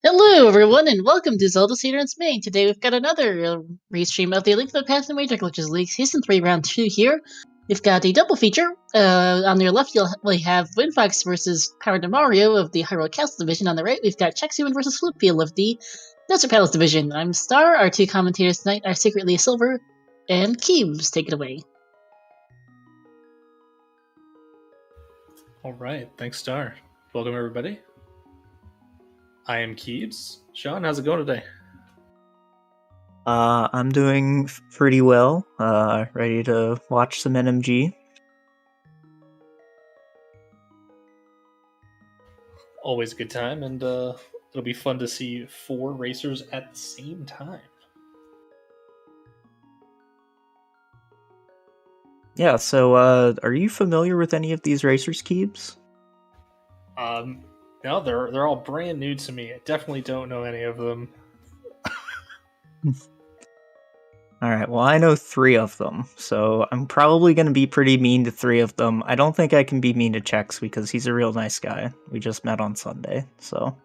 Hello, everyone, and welcome to ZeldaSpeedRuns Main. Today we've got another restream of the Link to the Past and Major Glitches League Season 3 Round 2 here. We've got a double feature. On your left, we have WindFox versus PowerToMario of the Hyrule Castle Division. On the right, we've got Chexhuman versus Flipheal of the Desert Palace Division. I'm Star. Our two commentators tonight are secretly Silver and Keebs. Take it away. Alright, thanks Star. Welcome everybody. I am Keebs. Sean, how's it going today? I'm doing pretty well. Ready to watch some NMG. Always a good time, and it'll be fun to see 4 racers at the same time. Yeah, so are you familiar with any of these racers, Keebs? No, they're all brand new to me. I definitely don't know any of them. Alright, well I know 3 of them, so I'm probably going to be pretty mean to 3 of them. I don't think I can be mean to Chex because he's a real nice guy. We just met on Sunday, so...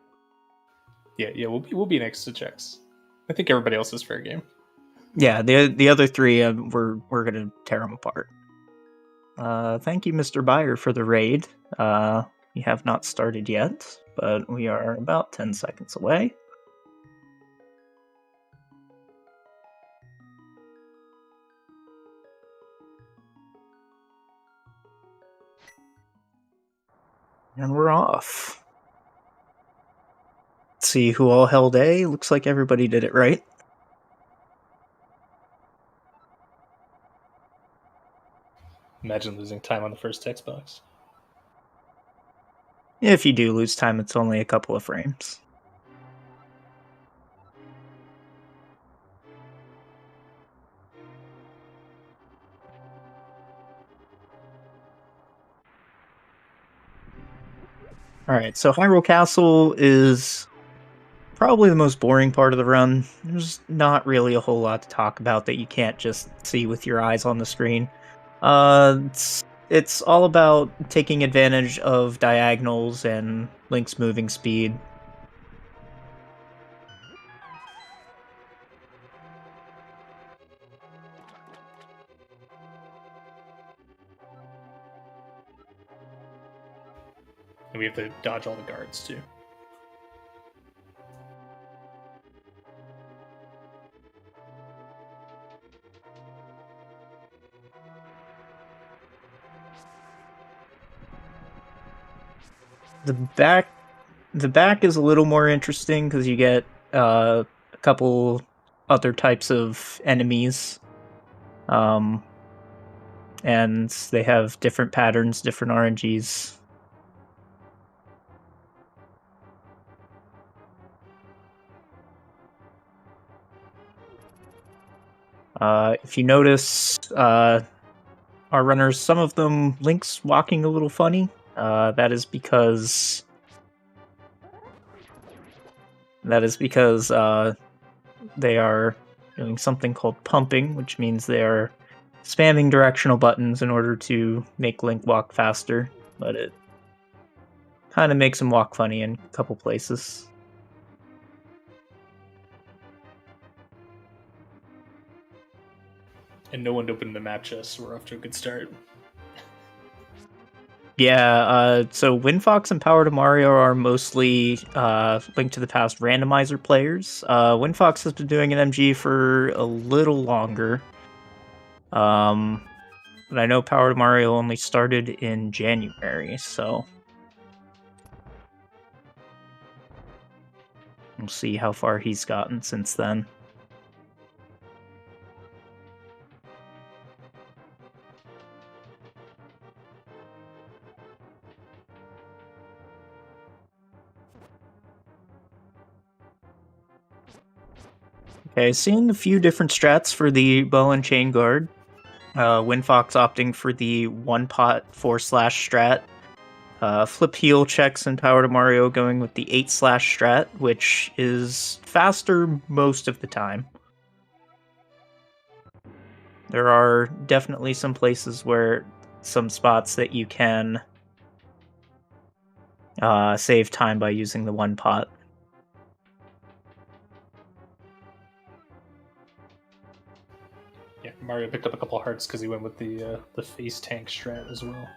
Yeah, we'll be next to Chex. I think everybody else is fair game. Yeah, the other 3, we're going to tear them apart. Thank you, Mr. Buyer, for the raid. We have not started yet, but we are about 10 seconds away. And we're off. Let's see who all held A. Looks like everybody did it right. Imagine losing time on the first text box. If you do lose time, it's only a couple of frames. Alright, so Hyrule Castle is probably the most boring part of the run. There's not really a whole lot to talk about that you can't just see with your eyes on the screen. It's all about taking advantage of diagonals and Link's moving speed. And we have to dodge all the guards too. The back is a little more interesting because you get a couple other types of enemies. And they have different patterns, different RNGs. If you notice, our runners, some of them, Link's walking a little funny. That is because they are doing something called pumping, which means they are spamming directional buttons in order to make Link walk faster, but it kind of makes him walk funny in a couple places. And no one opened the map chest, so we're off to a good start. Yeah, so WindFox and PowerToMario are mostly Link to the Past randomizer players. WindFox has been doing NMG for a little longer. But I know PowerToMario only started in January, so we'll see how far he's gotten since then. Okay, seeing a few different strats for the bow and chain guard. WindFox opting for the 1-pot 4-slash strat. Flipheal, Chex, and PowerToMario going with the 8-slash strat, which is faster most of the time. There are definitely some places where some spots that you can save time by using the 1-pot. Mario picked up a couple hearts because he went with the face tank strat as well.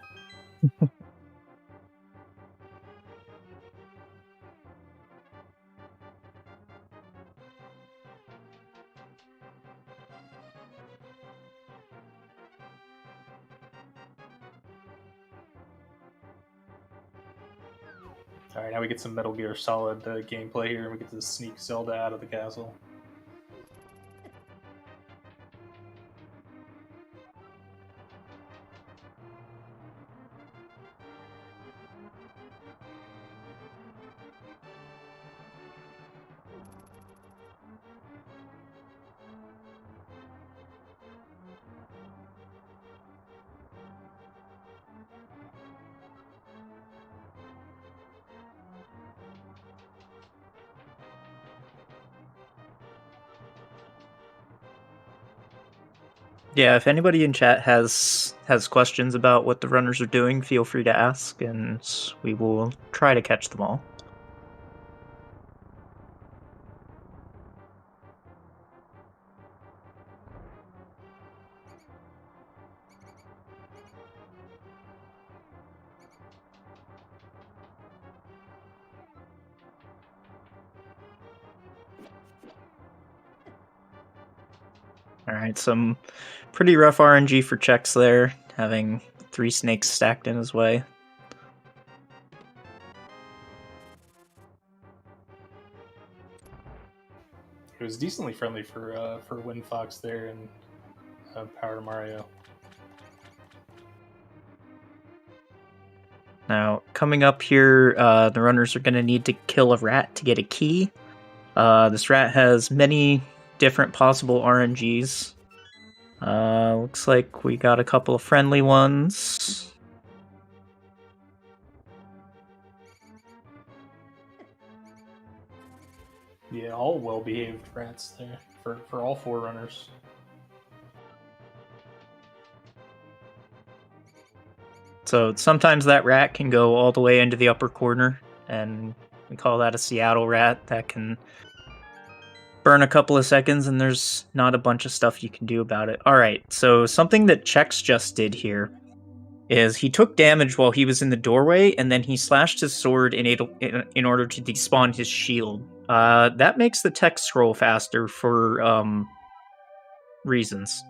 Alright, now we get some Metal Gear Solid gameplay here, and we get to sneak Zelda out of the castle. Yeah, if anybody in chat has questions about what the runners are doing, feel free to ask, and we will try to catch them all. Alright, some pretty rough RNG for Chex there, having 3 snakes stacked in his way. It was decently friendly for WindFox there and PowerToMario. Now, coming up here, the runners are going to need to kill a rat to get a key. This rat has many different possible RNGs. Looks like we got a couple of friendly ones. Yeah, all well-behaved rats there for all 4 runners. So sometimes that rat can go all the way into the upper corner, and we call that a Seattle rat. That can burn a couple of seconds, and there's not a bunch of stuff you can do about it. Alright, so something that Chex just did here is he took damage while he was in the doorway, and then he slashed his sword in order to despawn his shield. That makes the text scroll faster for reasons.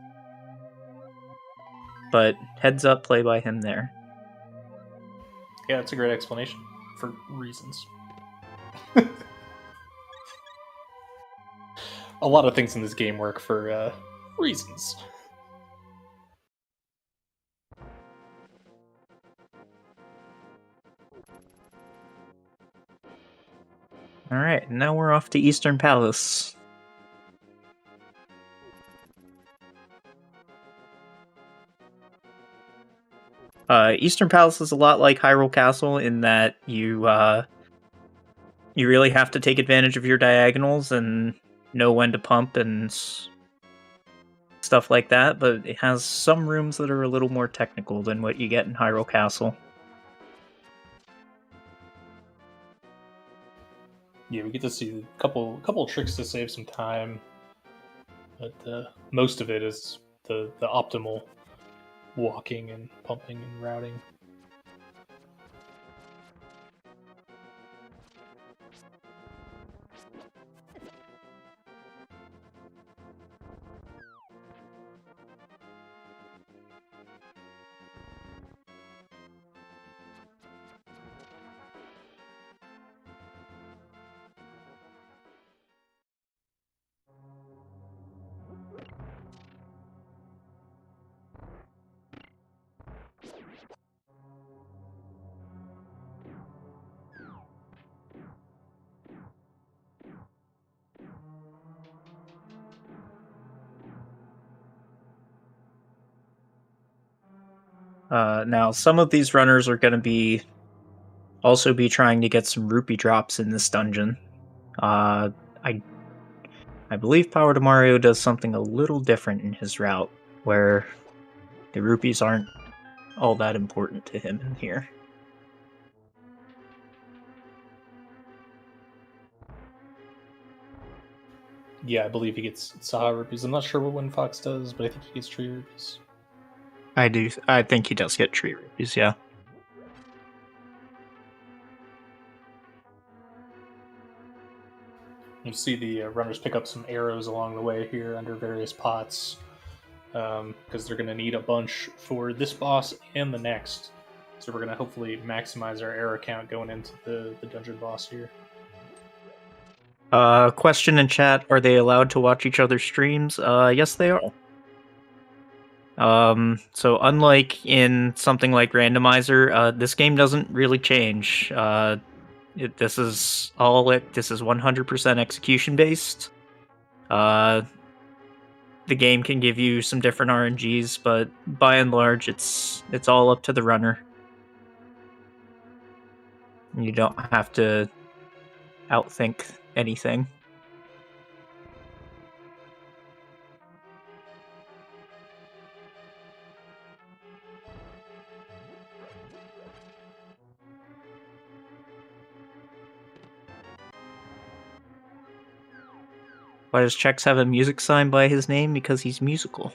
But heads up, play by him there. Yeah, that's a great explanation for reasons. A lot of things in this game work for reasons. Alright, now we're off to Eastern Palace. Eastern Palace is a lot like Hyrule Castle in that you really have to take advantage of your diagonals and know when to pump and stuff like that, but it has some rooms that are a little more technical than what you get in Hyrule Castle. Yeah, we get to see a couple tricks to save some time, but most of it is the optimal walking and pumping and routing. Now, some of these runners are going to also be trying to get some rupee drops in this dungeon. I believe PowerToMario does something a little different in his route, where the rupees aren't all that important to him in here. Yeah, I believe he gets Saha rupees. I'm not sure what WindFox does, but I think he gets tree rupees. I think he does get tree rupees, yeah. You see the runners pick up some arrows along the way here under various pots, because they're going to need a bunch for this boss and the next. So we're going to hopefully maximize our arrow count going into the dungeon boss here. Question in chat, are they allowed to watch each other's streams? Yes, they are. So unlike in something like Randomizer, this game doesn't really change. This is 100% execution based. The game can give you some different RNGs, but by and large, it's all up to the runner. You don't have to outthink anything. Why does Chex have a music sign by his name? Because he's musical.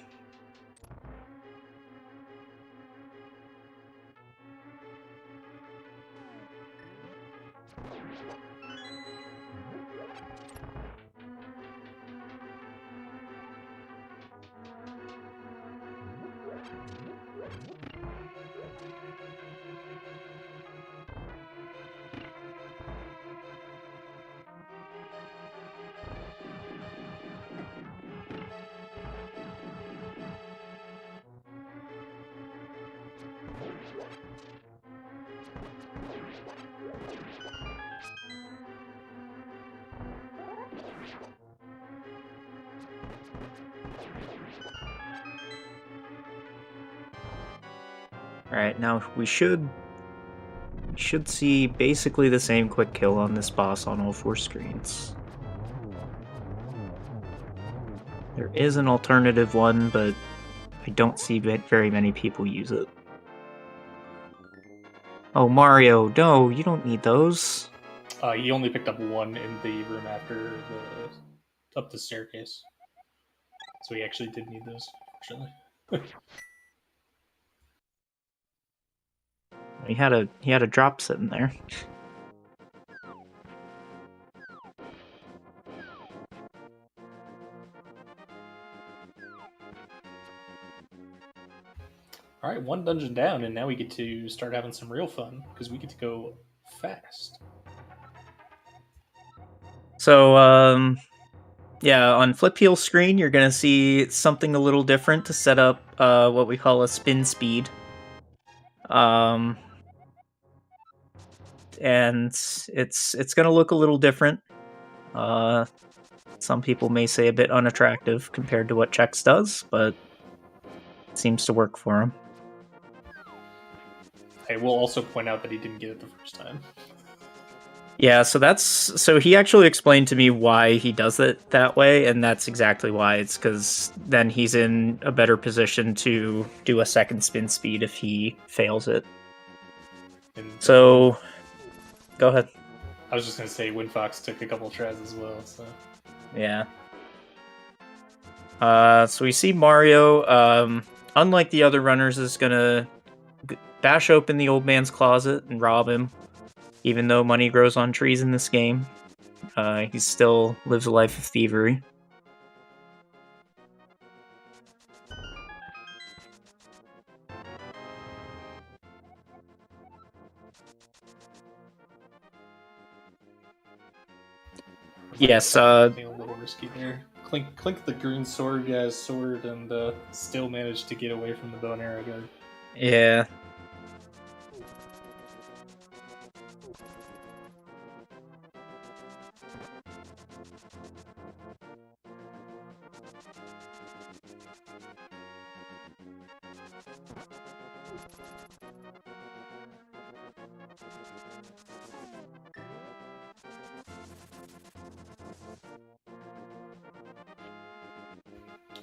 Alright, now we should see basically the same quick kill on this boss on all 4 screens. There is an alternative one, but I don't see very many people use it. Oh, Mario, no, you don't need those. He only picked up one in the room after up the staircase. So he actually did need those, unfortunately. He had a drop sitting there. All right, one dungeon down, and now we get to start having some real fun because we get to go fast. So, yeah, on Flipheal screen, you're gonna see something a little different to set up what we call a spin speed. And it's gonna look a little different. Some people may say a bit unattractive compared to what Chex does, but it seems to work for him. I will also point out that he didn't get it the first time. Yeah, so he actually explained to me why he does it that way, and that's exactly why. It's because then he's in a better position to do a second spin speed if he fails it. So, go ahead. I was just going to say WindFox took a couple tries as well, so... Yeah. So we see Mario, unlike the other runners, is gonna bash open the old man's closet and rob him. Even though money grows on trees in this game, he still lives a life of thievery. Yes, a little risky there. Clink the green sword guy's sword and still managed to get away from the bow and arrow guard. Yeah.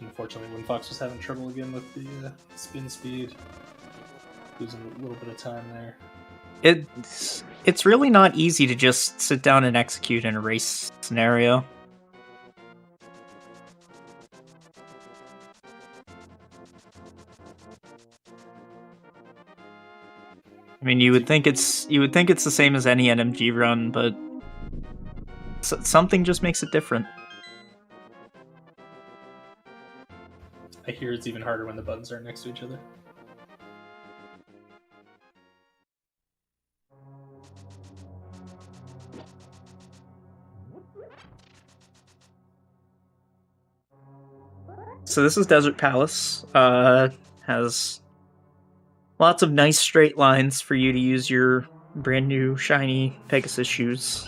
Unfortunately, WindFox was having trouble again with the spin speed. Losing a little bit of time there. It's really not easy to just sit down and execute in a race scenario. I mean, you would think it's the same as any NMG run, but something just makes it different. I hear it's even harder when the buttons are next to each other. So this is Desert Palace. Has lots of nice straight lines for you to use your brand new shiny Pegasus shoes.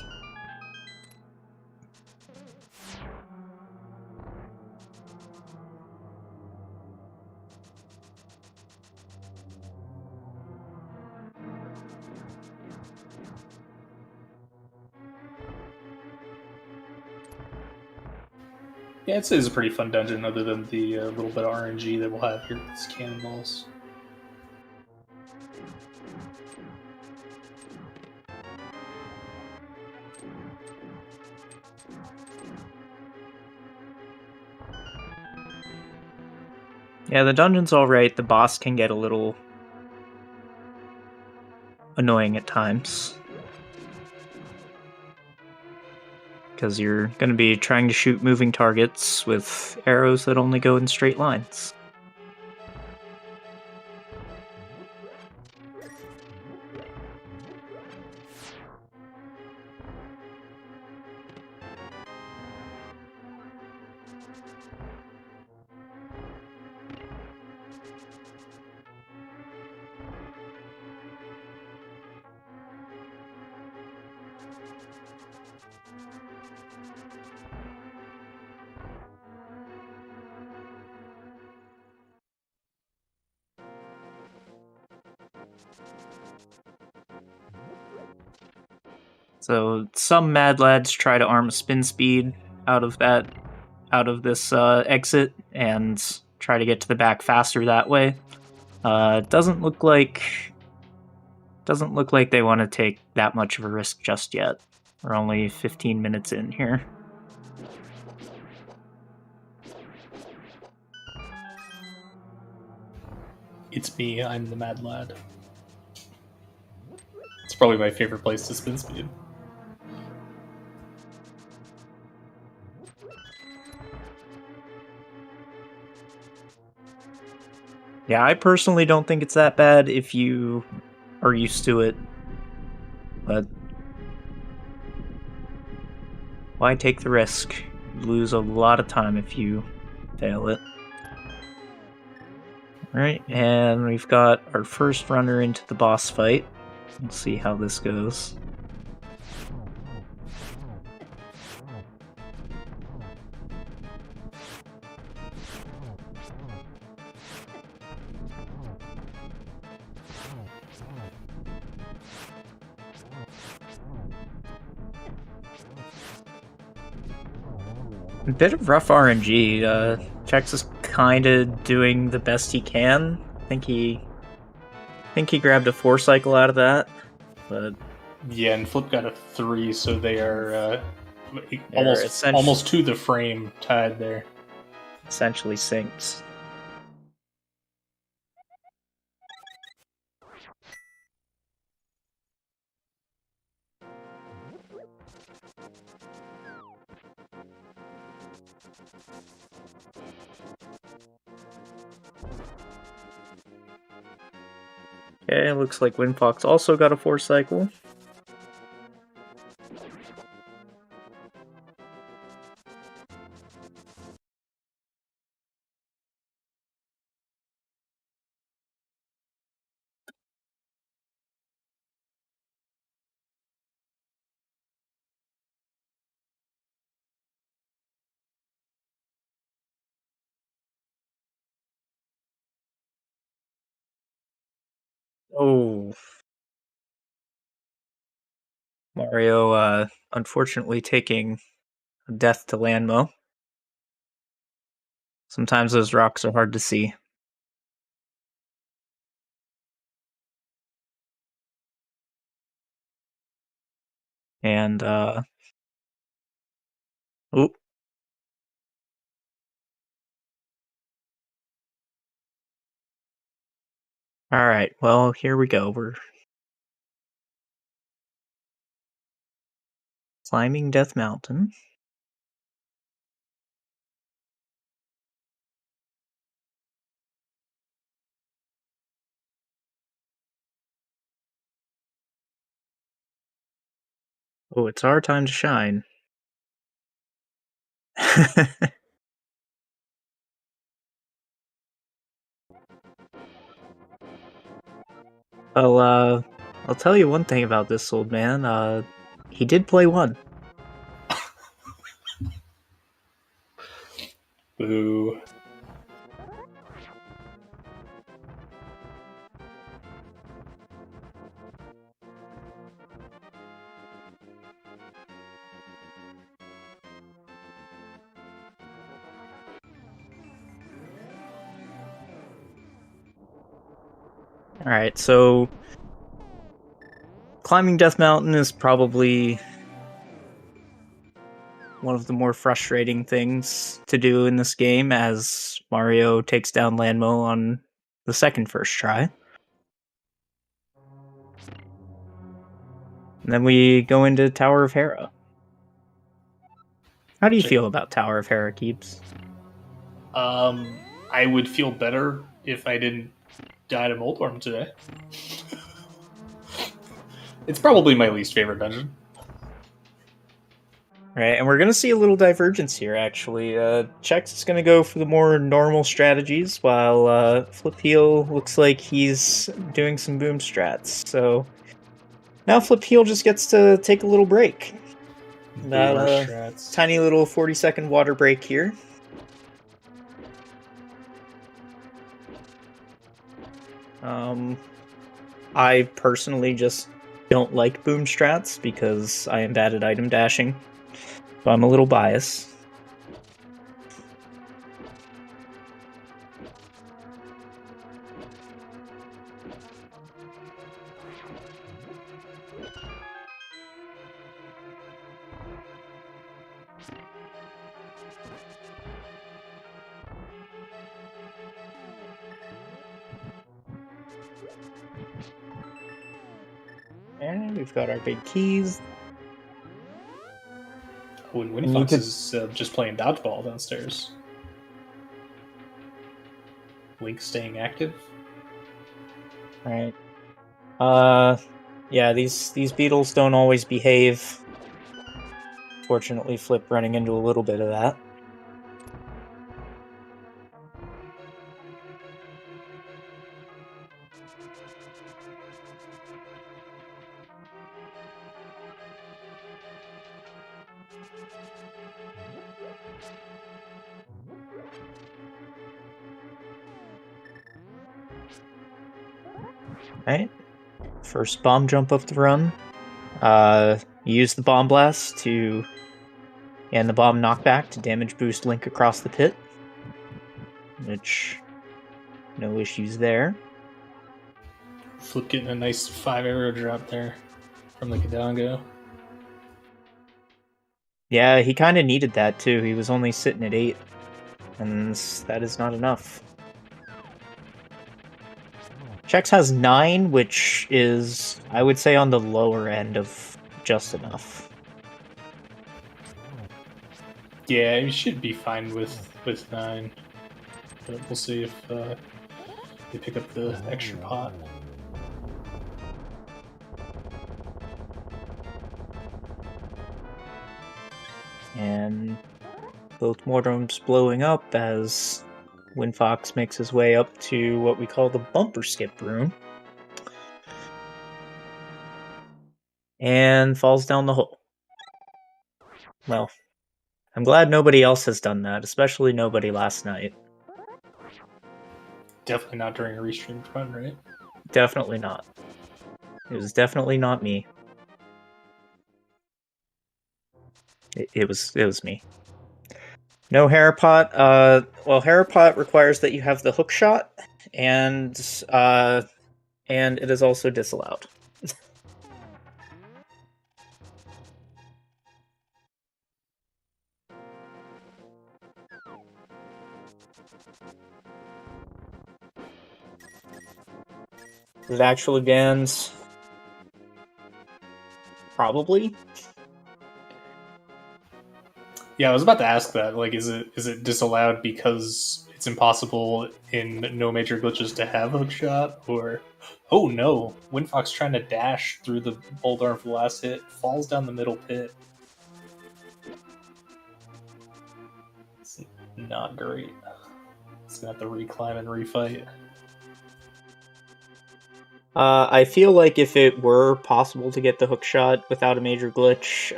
Yeah, I'd say it's a pretty fun dungeon, other than the little bit of RNG that we'll have here with these cannonballs. Yeah, the dungeon's alright. The boss can get a little annoying at times, because you're going to be trying to shoot moving targets with arrows that only go in straight lines. So some mad lads try to arm a spin speed out of this exit and try to get to the back faster that way. Doesn't look like they want to take that much of a risk just yet. We're only 15 minutes in here. It's me, I'm the mad lad. It's probably my favorite place to spin speed. Yeah, I personally don't think it's that bad if you are used to it, but why take the risk? You lose a lot of time if you fail it. Alright, and we've got our first runner into the boss fight. We'll see how this goes. A bit of rough RNG. Chex is kind of doing the best he can. I think he grabbed a 4 cycle out of that, but yeah, and Flip got a 3, so they are almost almost to the frame tied there. Essentially synced. Okay, looks like WindFox also got a 4 cycle. Oh. Mario, unfortunately taking death to Landmo. Sometimes those rocks are hard to see. And, oop. Alright, well, here we go. Climbing Death Mountain. Oh, it's our time to shine. Well, I'll tell you one thing about this old man. He did play one. Boo. Alright, so climbing Death Mountain is probably one of the more frustrating things to do in this game, as Mario takes down Lanmo on the first try. And then we go into Tower of Hera. How do you feel about Tower of Hera, Keeps? I would feel better if I didn't die to Moldorm today. It's probably my least favorite dungeon. Right, and we're going to see a little divergence here, actually. Chex is going to go for the more normal strategies, while Flipheal looks like he's doing some boom strats. So now Flipheal just gets to take a little break. That tiny little 40-second water break here. I personally just don't like boom strats because I am bad at item dashing. So I'm a little biased. And we've got our big keys. Oh, and WindFox is just playing dodgeball downstairs. Link staying active. Right. Yeah, these beetles don't always behave. Fortunately, Flip running into a little bit of that. Right. First bomb jump of the run. Use the bomb blast to and the bomb knockback to damage boost Link across the pit. Which, no issues there. Flip getting a nice 5 arrow drop there from the Kadongo. Yeah, he kind of needed that too. He was only sitting at 8. And that is not enough. Chex has 9, which is, I would say, on the lower end of just enough. Yeah, he should be fine with 9. But we'll see if they pick up the extra pot. And both Mortems blowing up as WindFox makes his way up to what we call the bumper skip room. And falls down the hole. Well, I'm glad nobody else has done that, especially nobody last night. Definitely not during a restreamed run, right? Definitely not. It was definitely not me. It was me. No Harapot. Well, Harapot requires that you have the hook shot, and it is also disallowed. It actually bans. Probably. Yeah, I was about to ask that. Like, is it disallowed because it's impossible in no major glitches to have hook shot? Or, oh no, WindFox trying to dash through the boulder for the last hit, falls down the middle pit. It's not great. It's gonna have to reclimb and refight. I feel like if it were possible to get the hook shot without a major glitch,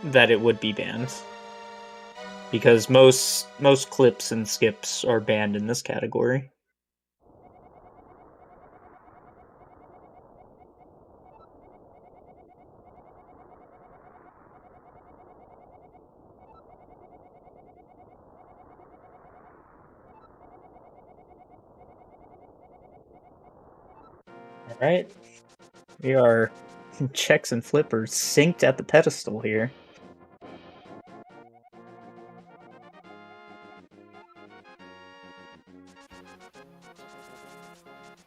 that it would be banned. Because most clips and skips are banned in this category. Alright. We are Chex and Flippers synced at the pedestal here.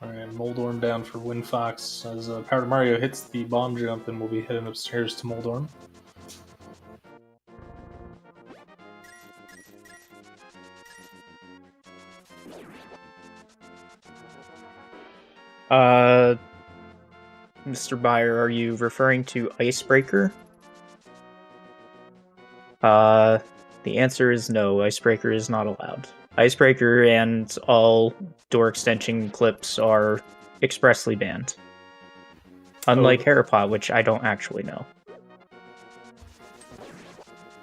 Alright, Moldorm down for WindFox as PowerToMario hits the bomb jump, and we'll be heading upstairs to Moldorm. Mr. Byer, are you referring to Icebreaker? The answer is no, Icebreaker is not allowed. Icebreaker and all door extension clips are expressly banned. Unlike Harapot, which I don't actually know.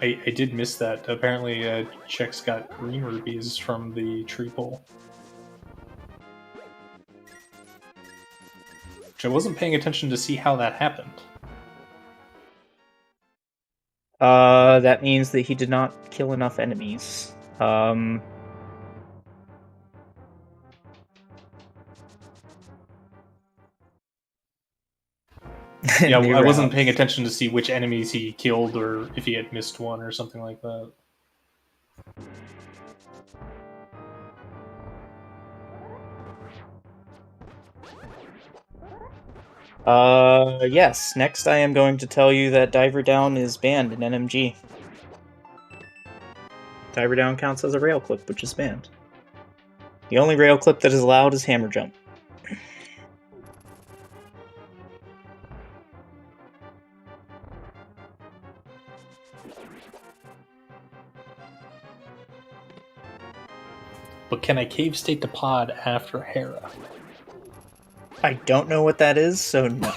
I did miss that. Apparently, Chex got green rupees from the tree pole. Which I wasn't paying attention to see how that happened. That means that he did not kill enough enemies. Yeah, I wasn't paying attention to see which enemies he killed or if he had missed one or something like that. Yes. Next I am going to tell you that Diver Down is banned in NMG. Diver Down counts as a rail clip, which is banned. The only rail clip that is allowed is Hammer Jump. But can I cave state the pod after Hera? I don't know what that is, so no.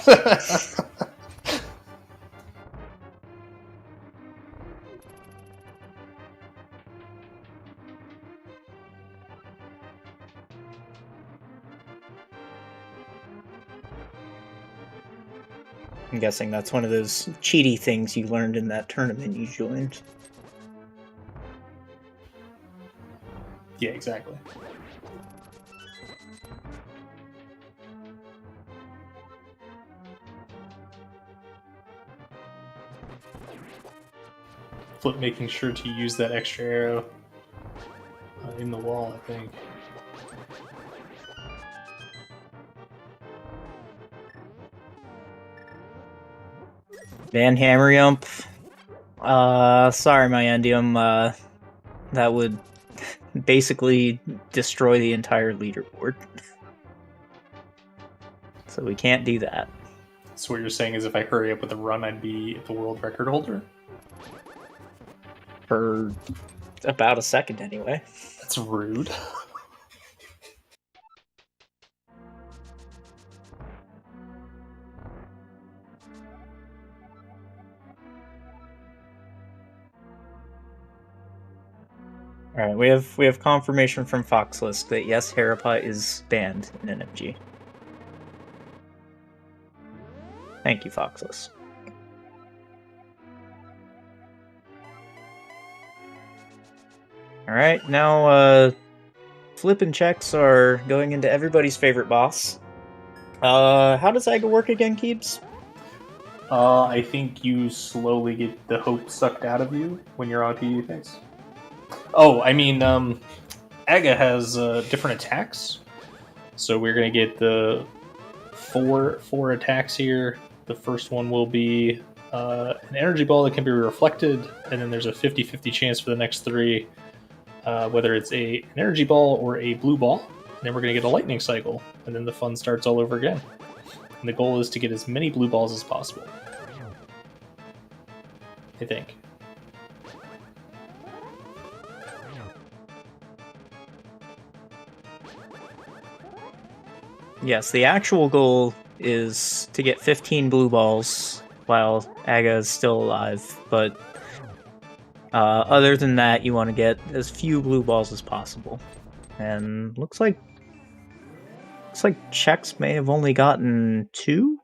I'm guessing that's one of those cheaty things you learned in that tournament you joined. Yeah, exactly. Flip making sure to use that extra arrow in the wall, I think. Van Hammer Jump. Sorry, my Endium. That would basically destroy the entire leaderboard. So we can't do that. So what you're saying is if I hurry up with a run, I'd be the world record holder? For about a second, anyway. That's rude. Alright, we have confirmation from Foxlist that yes, Harapot is banned in NMG. Thank you, Foxlist. Alright, now Flip and Chex are going into everybody's favorite boss. How does Aga work again, Keebs? I think you slowly get the hope sucked out of you when you're on TD phase. Oh, I mean, Aga has different attacks. So we're going to get the four attacks here. The first one will be an energy ball that can be reflected, and then there's a 50-50 chance for the next 3, whether it's an energy ball or a blue ball. And then we're going to get a lightning cycle, and then the fun starts all over again. And the goal is to get as many blue balls as possible, I think. Yes, the actual goal is to get 15 blue balls while Aga is still alive, but other than that, you want to get as few blue balls as possible. And looks like Chex may have only gotten 2?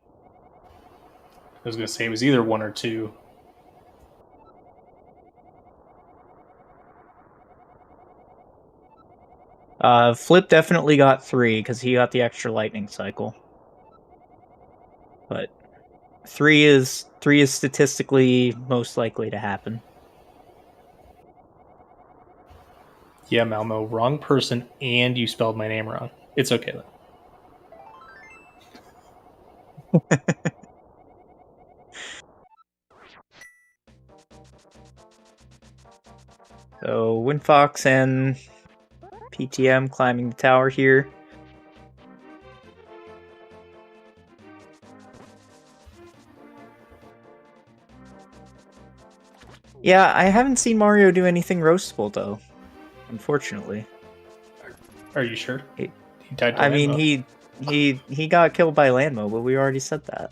I was going to say it was either 1 or 2. Flip definitely got 3 because he got the extra lightning cycle. But 3 is statistically most likely to happen. Yeah, Malmo, wrong person, and you spelled my name wrong. It's okay though. So WindFox and PTM climbing the tower here. Yeah, I haven't seen Mario do anything roastable though, unfortunately. Are you sure? He died to I mean, Landmo. he got killed by Landmo, but we already said that.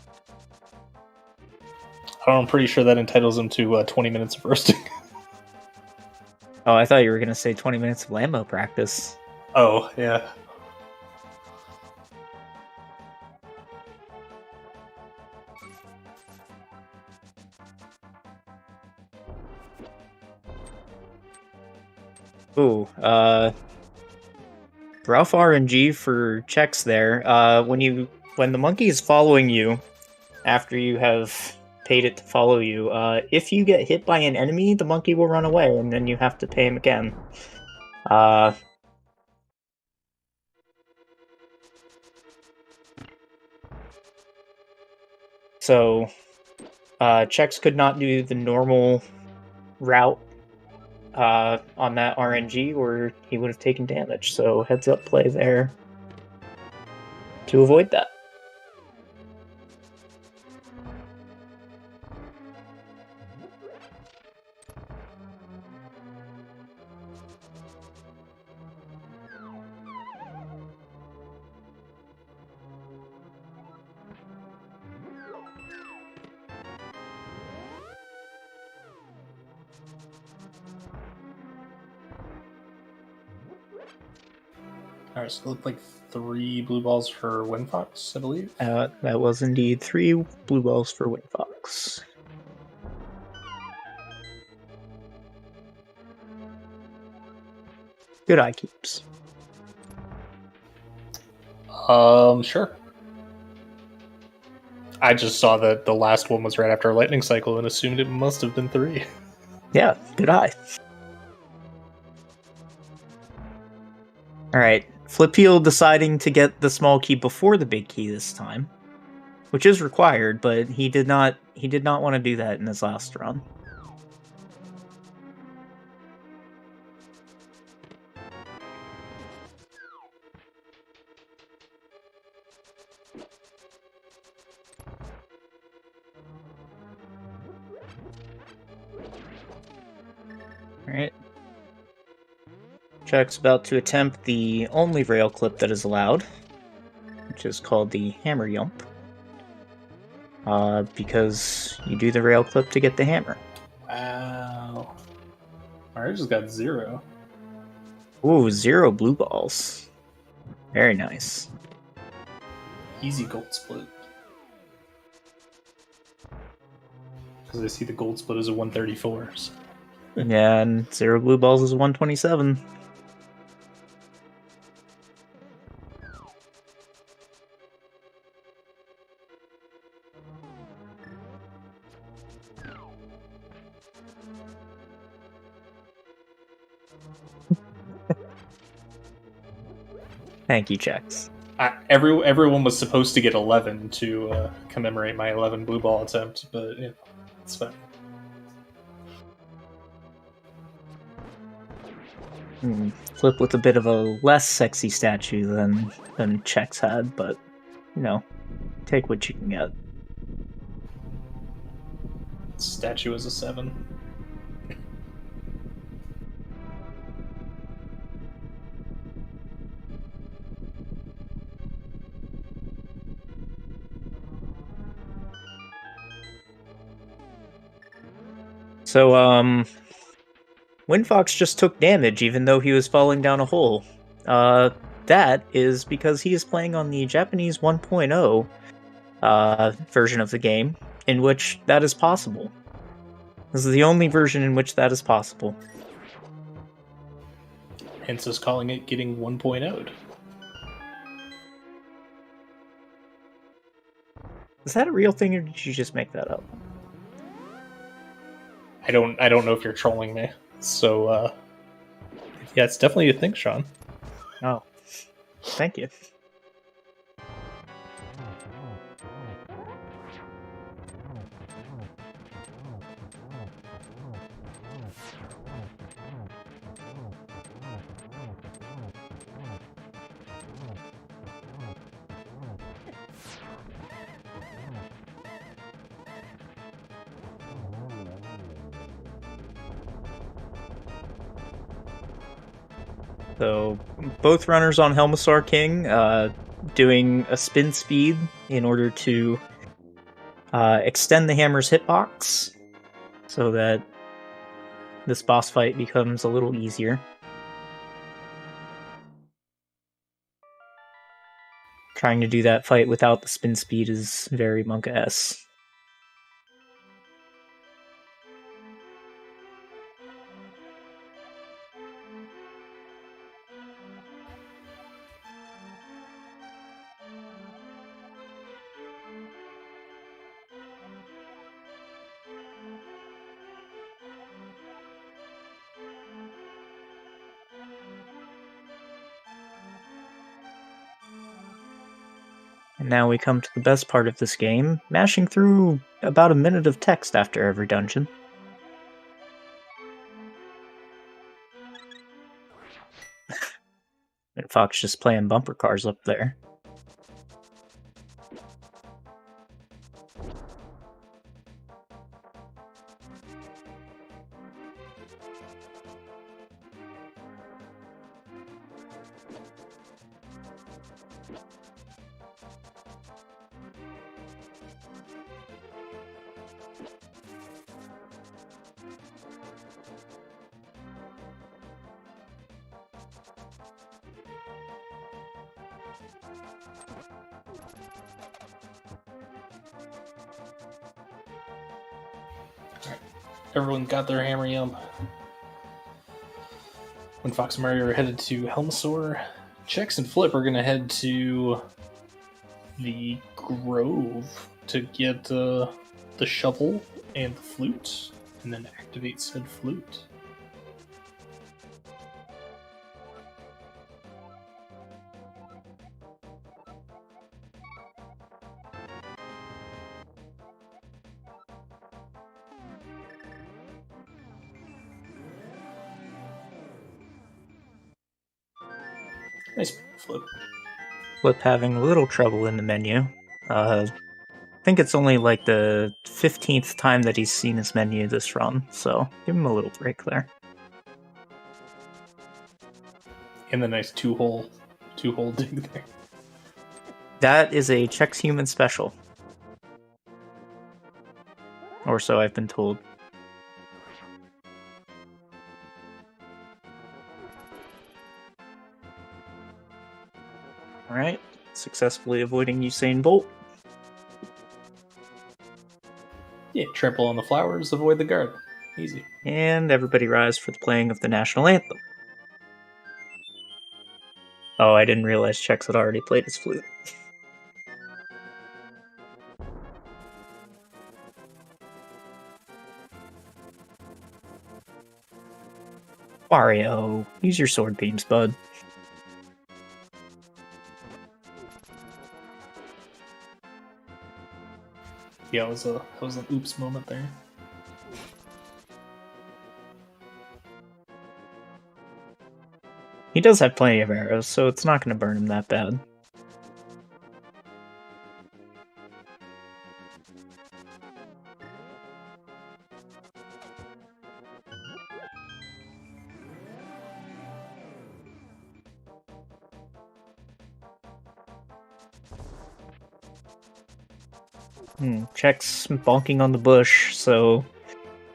I'm pretty sure that entitles him to 20 minutes of roasting. Oh, I thought you were gonna say 20 minutes of Landmo practice. Oh, yeah. Ooh, rough RNG for checks there. When the monkey is following you, after you have paid it to follow you, if you get hit by an enemy, the monkey will run away, and then you have to pay him again. So, checks could not do the normal route on that RNG, or he would have taken damage. So heads up play there to avoid that. Alright, so it looked like 3 blue balls for WindFox, I believe. That was indeed 3 blue balls for WindFox. Good eye keeps. Sure. I just saw that the last one was right after a lightning cycle and assumed it must have been 3. Yeah, good eye. Alright, Flipheal deciding to get the small key before the big key this time, which is required, but he did not want to do that in his last run. Alright. Chuck's about to attempt the only rail clip that is allowed, which is called the hammer yump. Because you do the rail clip to get the hammer. Wow. Mario just got 0. Ooh, 0 blue balls. Very nice. Easy gold split. Because I see the gold split is a 134. So. Yeah, and 0 blue balls is 127. Thank you, Chex. Everyone was supposed to get 11 to commemorate my 11 blue ball attempt, but yeah. It's fine. Flip with a bit of a less sexy statue than Chex had, but you know, take what you can get. Statue is a 7. So, WindFox just took damage even though he was falling down a hole. That is because he is playing on the Japanese 1.0 version of the game, in which that is possible. This is the only version in which that is possible. Hence us calling it getting 1.0'd. Is that a real thing, or did you just make that up? I don't know if you're trolling me. So, yeah, it's definitely a thing, Sean. Oh, thank you. So, both runners on Helmasaur King doing a spin speed in order to extend the hammer's hitbox so that this boss fight becomes a little easier. Trying to do that fight without the spin speed is very Monka-esque. And now we come to the best part of this game, mashing through about a minute of text after every dungeon. And Fox just playing bumper cars up there. Everyone got their hammer yum. WindFox470 are headed to Helmasaur. Chex and Flip are going to head to the Grove to get the shovel and the flute, and then activate said flute. Nice Flip. Flip having a little trouble in the menu. I think it's only like the 15th time that he's seen his menu this run, so give him a little break there. And the nice two-hole dig there. That is a Chexhuman special. Or so I've been told. Alright, successfully avoiding Usain Bolt. Yeah, trample on the flowers, avoid the guard. Easy. And everybody rise for the playing of the national anthem. Oh, I didn't realize Chex had already played his flute. Wario, use your sword beams, bud. Yeah, that was an oops moment there. He does have plenty of arrows, so it's not going to burn him that bad. Chex bonking on the bush, so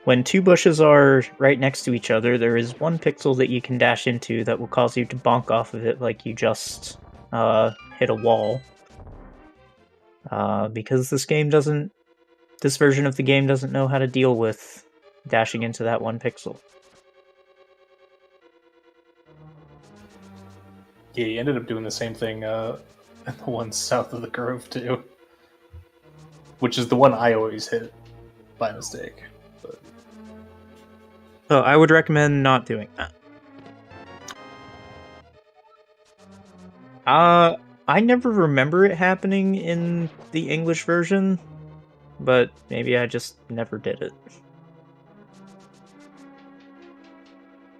when two bushes are right next to each other, there is one pixel that you can dash into that will cause you to bonk off of it like you just hit a wall. Because this version of the game doesn't know how to deal with dashing into that one pixel. Yeah, he ended up doing the same thing in the one south of the Grove, too. Which is the one I always hit by mistake. But... So I would recommend not doing that. I never remember it happening in the English version, but maybe I just never did it.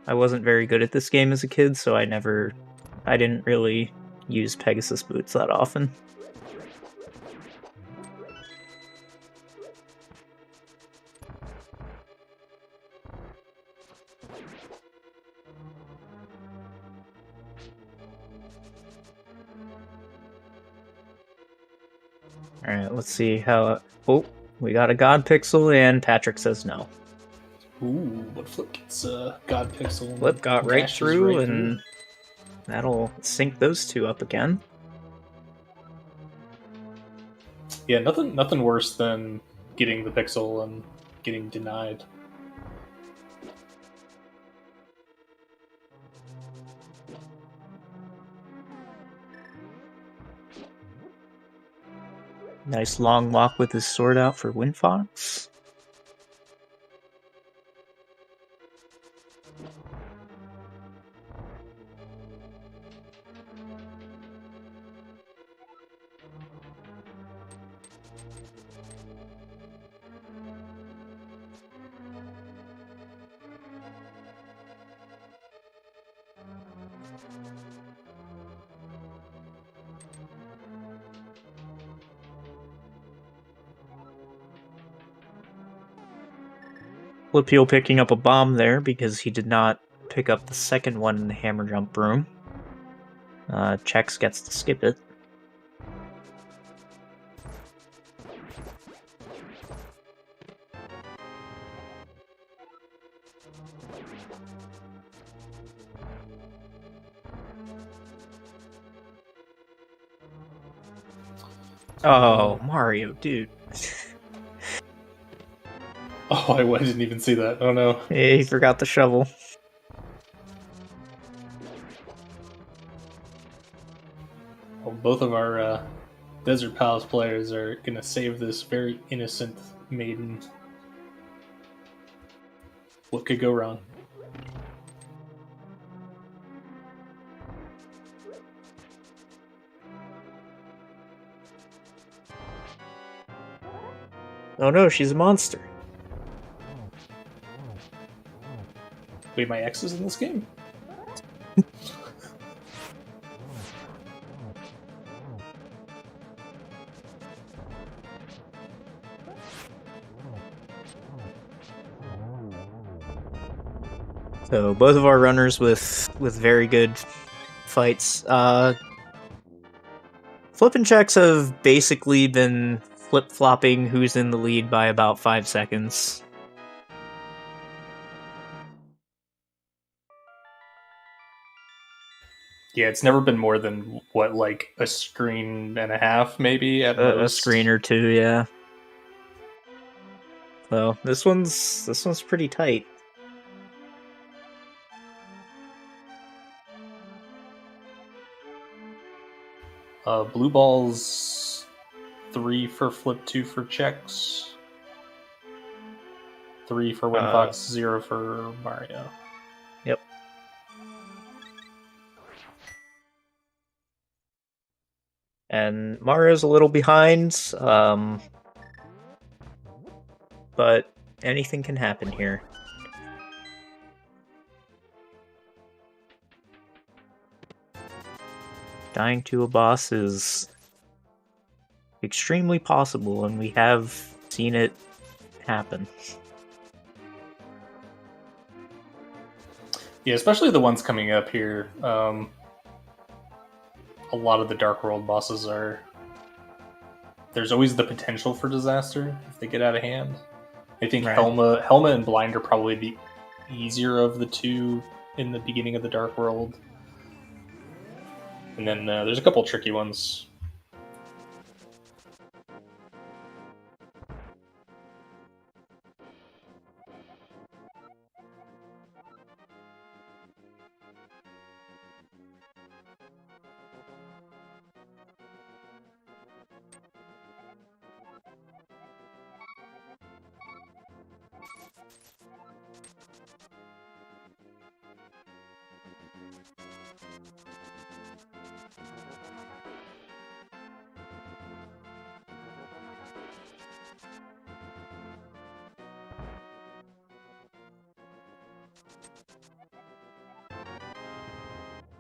I wasn't very good at this game as a kid, so I didn't really use Pegasus boots that often. Alright, let's see how... Oh, we got a God Pixel, and Patrick says no. Ooh, but Flip gets God Pixel. Flip got right through, and that'll sync those two up again. Yeah, nothing worse than getting the pixel and getting denied. Nice long walk with his sword out for WindFox. Flipheal picking up a bomb there because he did not pick up the second one in the hammer jump room. Chex gets to skip it. Oh, Mario, dude. Oh, I didn't even see that. Oh no. Yeah, he forgot the shovel. Well, both of our Desert Palace players are going to save this very innocent maiden. What could go wrong? Oh no, she's a monster. Wait, my ex is in this game? So both of our runners with very good fights. Flip and Chex have basically been flip-flopping who's in the lead by about 5 seconds. Yeah, it's never been more than, what, like a screen and a half, maybe, at most? A screen or two, yeah. So this one's pretty tight. Blue balls 3 for Flip, 2 for Chex. 3 for WindFox, 0 for Mario. Yep. And Mario's a little behind, but anything can happen here. dying to a boss is extremely possible, and we have seen it happen. Yeah, especially the ones coming up here. A lot of the Dark World bosses are... There's always the potential for disaster if they get out of hand. I think Right. Helma and Blind are probably the easier of the two in the beginning of the Dark World. And then there's a couple tricky ones.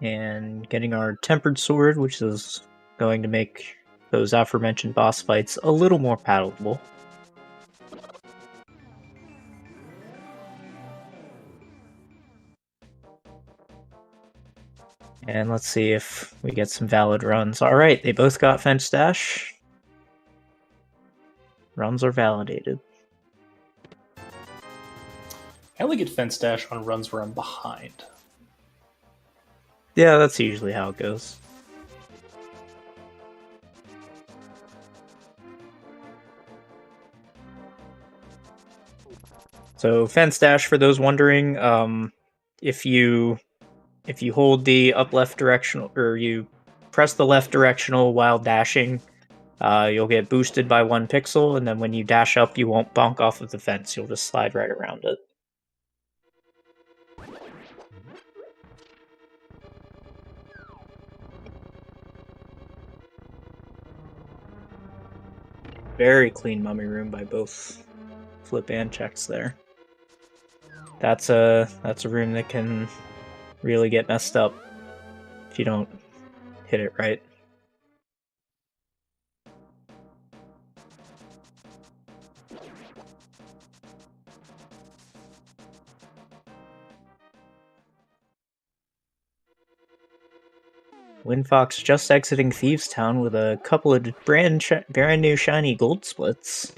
And getting our Tempered Sword, which is going to make those aforementioned boss fights a little more palatable. And let's see if we get some valid runs. Alright, they both got Fence Dash. Runs are validated. I only get Fence Dash on runs where I'm behind. Yeah, that's usually how it goes. So Fence Dash, for those wondering, if you hold the up left directional, or you press the left directional while dashing, you'll get boosted by 1 pixel, and then when you dash up, you won't bonk off of the fence. You'll just slide right around it. Very clean mummy room by both Flip and Chex there. That's a room that can really get messed up if you don't hit it right. WindFox just exiting Thieves Town with a couple of brand new shiny gold splits.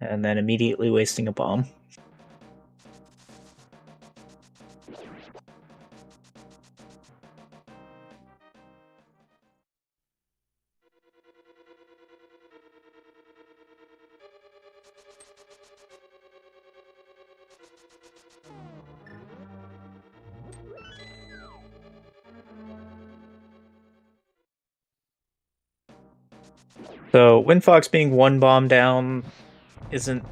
And then immediately wasting a bomb. So WindFox being 1 bomb down isn't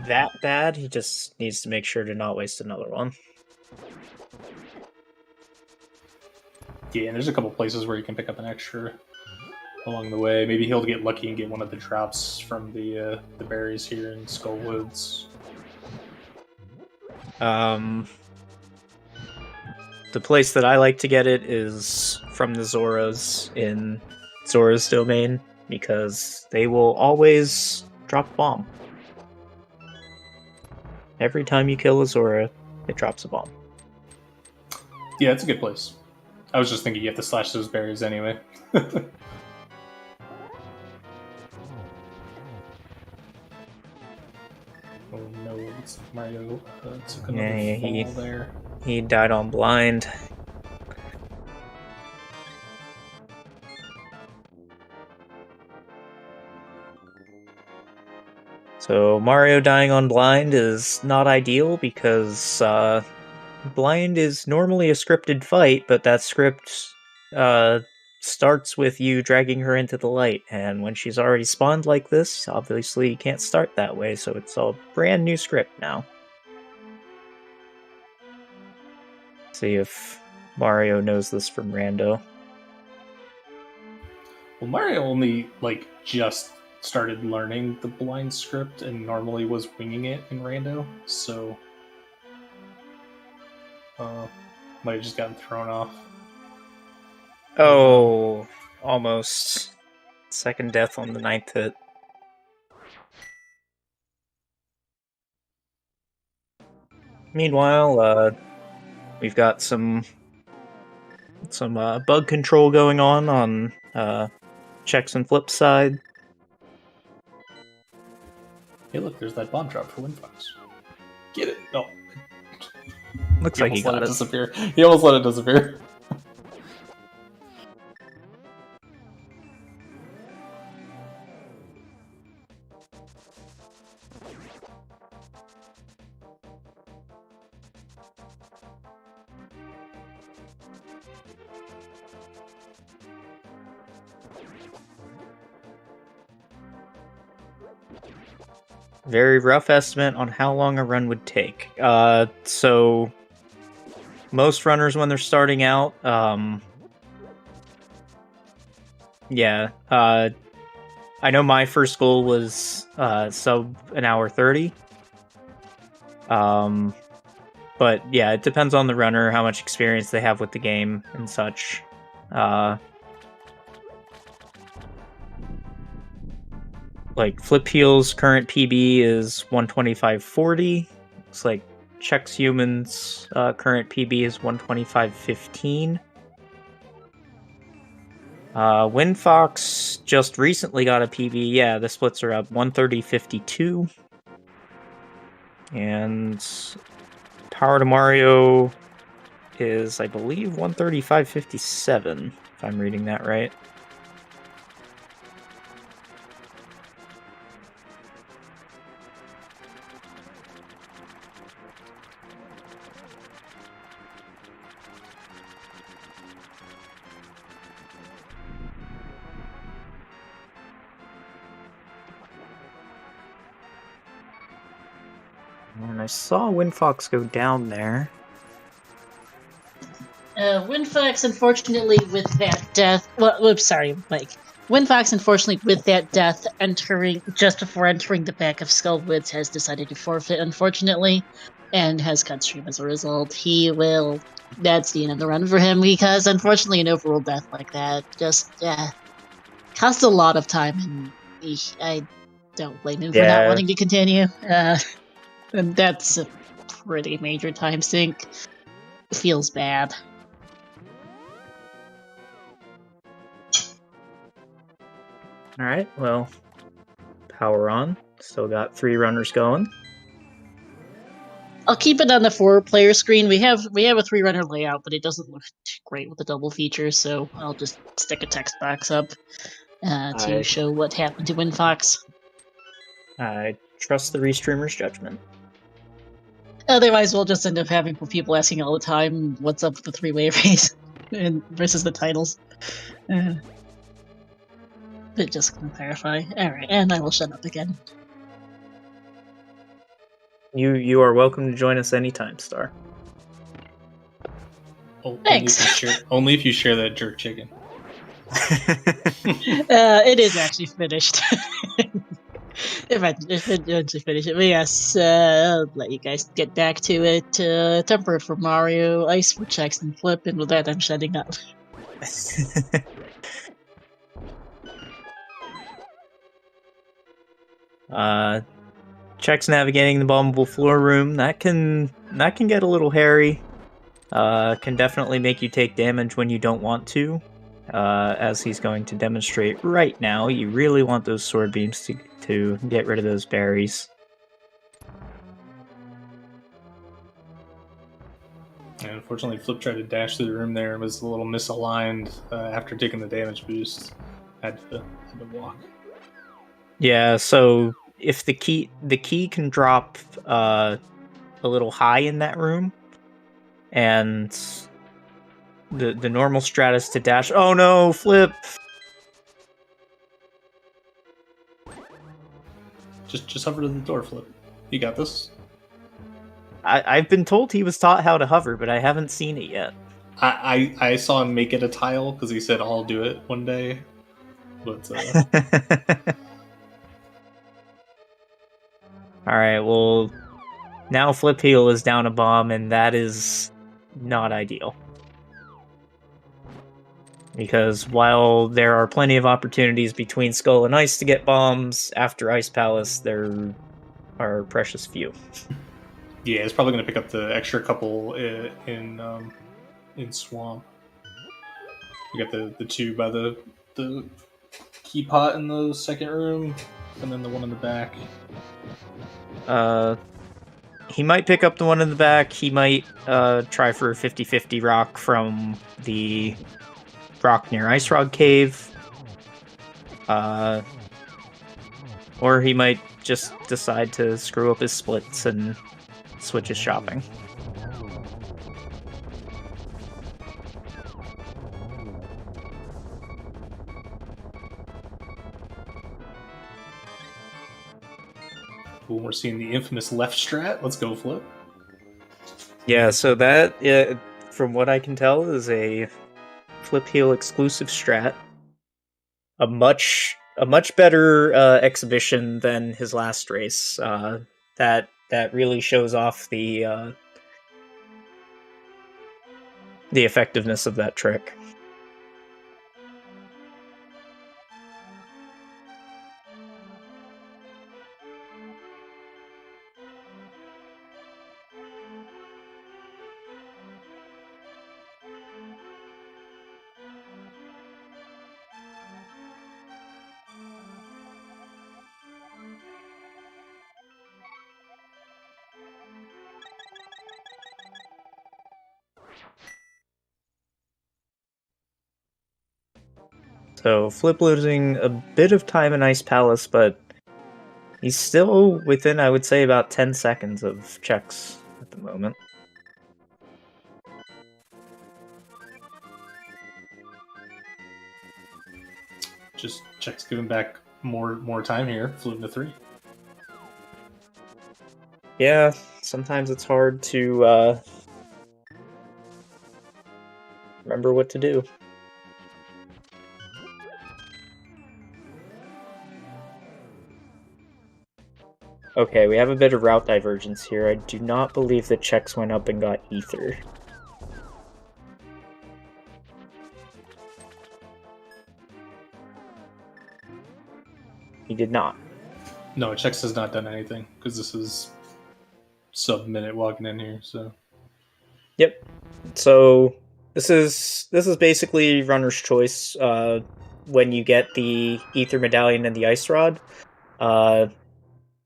that bad. He just needs to make sure to not waste another one. Yeah, and there's a couple places where you can pick up an extra along the way. Maybe he'll get lucky and get one of the drops from the berries here in Skull Woods. The place that I like to get it is from the Zoras in Zora's domain, because they will always drop a bomb. Every time you kill a Zora, it drops a bomb. Yeah, it's a good place. I was just thinking you have to slash those berries anyway. Oh no, it's Mario took another fall there. He died on blind. So Mario dying on blind is not ideal, because blind is normally a scripted fight, but that script starts with you dragging her into the light, and when she's already spawned like this, obviously you can't start that way, so it's a brand new script now. See if Mario knows this from Rando. Well, Mario only just started learning the blind script and normally was winging it in Rando, so Might have just gotten thrown off. Oh, almost. Second death on the 9th hit. Meanwhile, we've got some bug control going on Chex and Flip's side. Hey, look, there's that bomb drop for WindFox. Get it? No. Looks like he got it. Disappear. He almost let it disappear. Very rough estimate on how long a run would take. So most runners when they're starting out, I know my first goal was sub an hour 30. But yeah, it depends on the runner, how much experience they have with the game and such. Like Flipheal's current PB is 125.40. Looks like Chexhuman's current PB is 125.15. WindFox just recently got a PB. Yeah, the splits are up 130.52. And PowerToMario is, I believe, 135.57, if I'm reading that right. And I saw WindFox go down there. WindFox, unfortunately, with that death... Well, sorry, Mike. WindFox, unfortunately, with that death just before entering the back of Skullwoods, has decided to forfeit, unfortunately, and has cut stream as a result. That's the end of the run for him, because, unfortunately, an overall death like that just, costs a lot of time, and I don't blame him for not wanting to continue. And that's a pretty major time sink. It feels bad. Alright, well, power on. Still got 3 runners going. I'll keep it on the 4-player screen. We have a 3-runner layout, but it doesn't look too great with the double feature, so I'll just stick a text box up to show what happened to WindFox. I trust the restreamer's judgment. Otherwise, we'll just end up having people asking all the time, what's up with the 3-way race versus the titles. But just gonna clarify. Alright, and I will shut up again. You are welcome to join us anytime, Star. Thanks. Only if you share that jerk chicken. It is actually finished. if I eventually finish it. But yes, I'll let you guys get back to it. Temper for Mario, Ice for Chex and Flip, and with that I'm shutting up. Chex navigating the bombable floor room. That can get a little hairy. Can definitely make you take damage when you don't want to. As he's going to demonstrate right now, you really want those sword beams to get rid of those berries. And unfortunately, Flip tried to dash through the room there and was a little misaligned after taking the damage boost. Had to walk. Yeah, so if the key can drop a little high in that room, and the normal strat is to dash. Oh no, Flip! Just hover to the door, Flip. You got this. I've been told he was taught how to hover, but I haven't seen it yet. I saw him make it a tile because he said I'll do it one day. But Alright, well, now Flipheal is down a bomb, and that is not ideal. Because while there are plenty of opportunities between Skull and Ice to get bombs, after Ice Palace, there are precious few. Yeah, it's probably going to pick up the extra couple in Swamp. We got the two by the key pot in the second room, and then the one in the back. He might pick up the one in the back. He might try for a 50-50 rock from the rock near Ice Rod Cave. Or he might just decide to screw up his splits and switch his shopping. Ooh, we're seeing the infamous left strat. Let's go, Flip. Yeah, so that, from what I can tell, is a Flipheal exclusive strat. A much better exhibition than his last race. That really shows off the effectiveness of that trick. So Flip losing a bit of time in Ice Palace, but he's still within, I would say, about 10 seconds of Chex at the moment. Just Chex giving back more time here. Flip to 3. Yeah, sometimes it's hard to remember what to do. Okay, we have a bit of route divergence here. I do not believe that Chex went up and got Ether. He did not. No, Chex has not done anything because this is sub-minute walking in here. So. Yep. So this is basically runner's choice. When you get the Ether Medallion and the Ice Rod,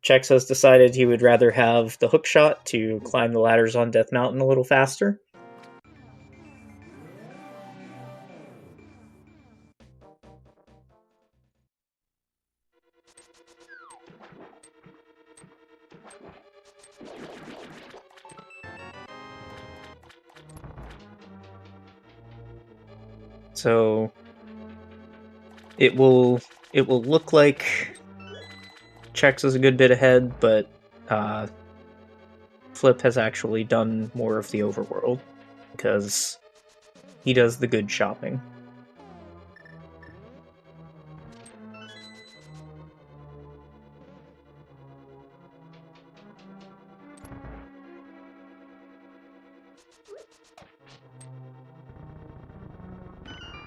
Chex has decided he would rather have the hook shot to climb the ladders on Death Mountain a little faster. So it will look like Chex is a good bit ahead, but Flip has actually done more of the overworld because he does the good shopping.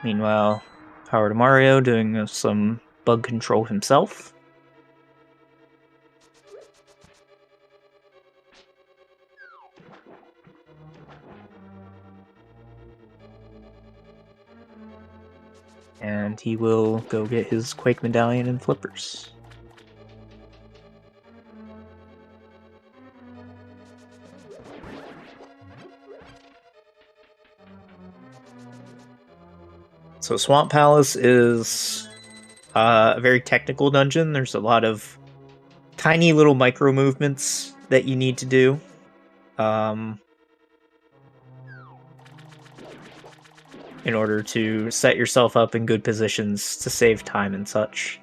Meanwhile, PowerToMario doing some bug control himself. And he will go get his Quake Medallion and Flippers. So Swamp Palace is a very technical dungeon. There's a lot of tiny little micro movements that you need to do. In order to set yourself up in good positions to save time and such.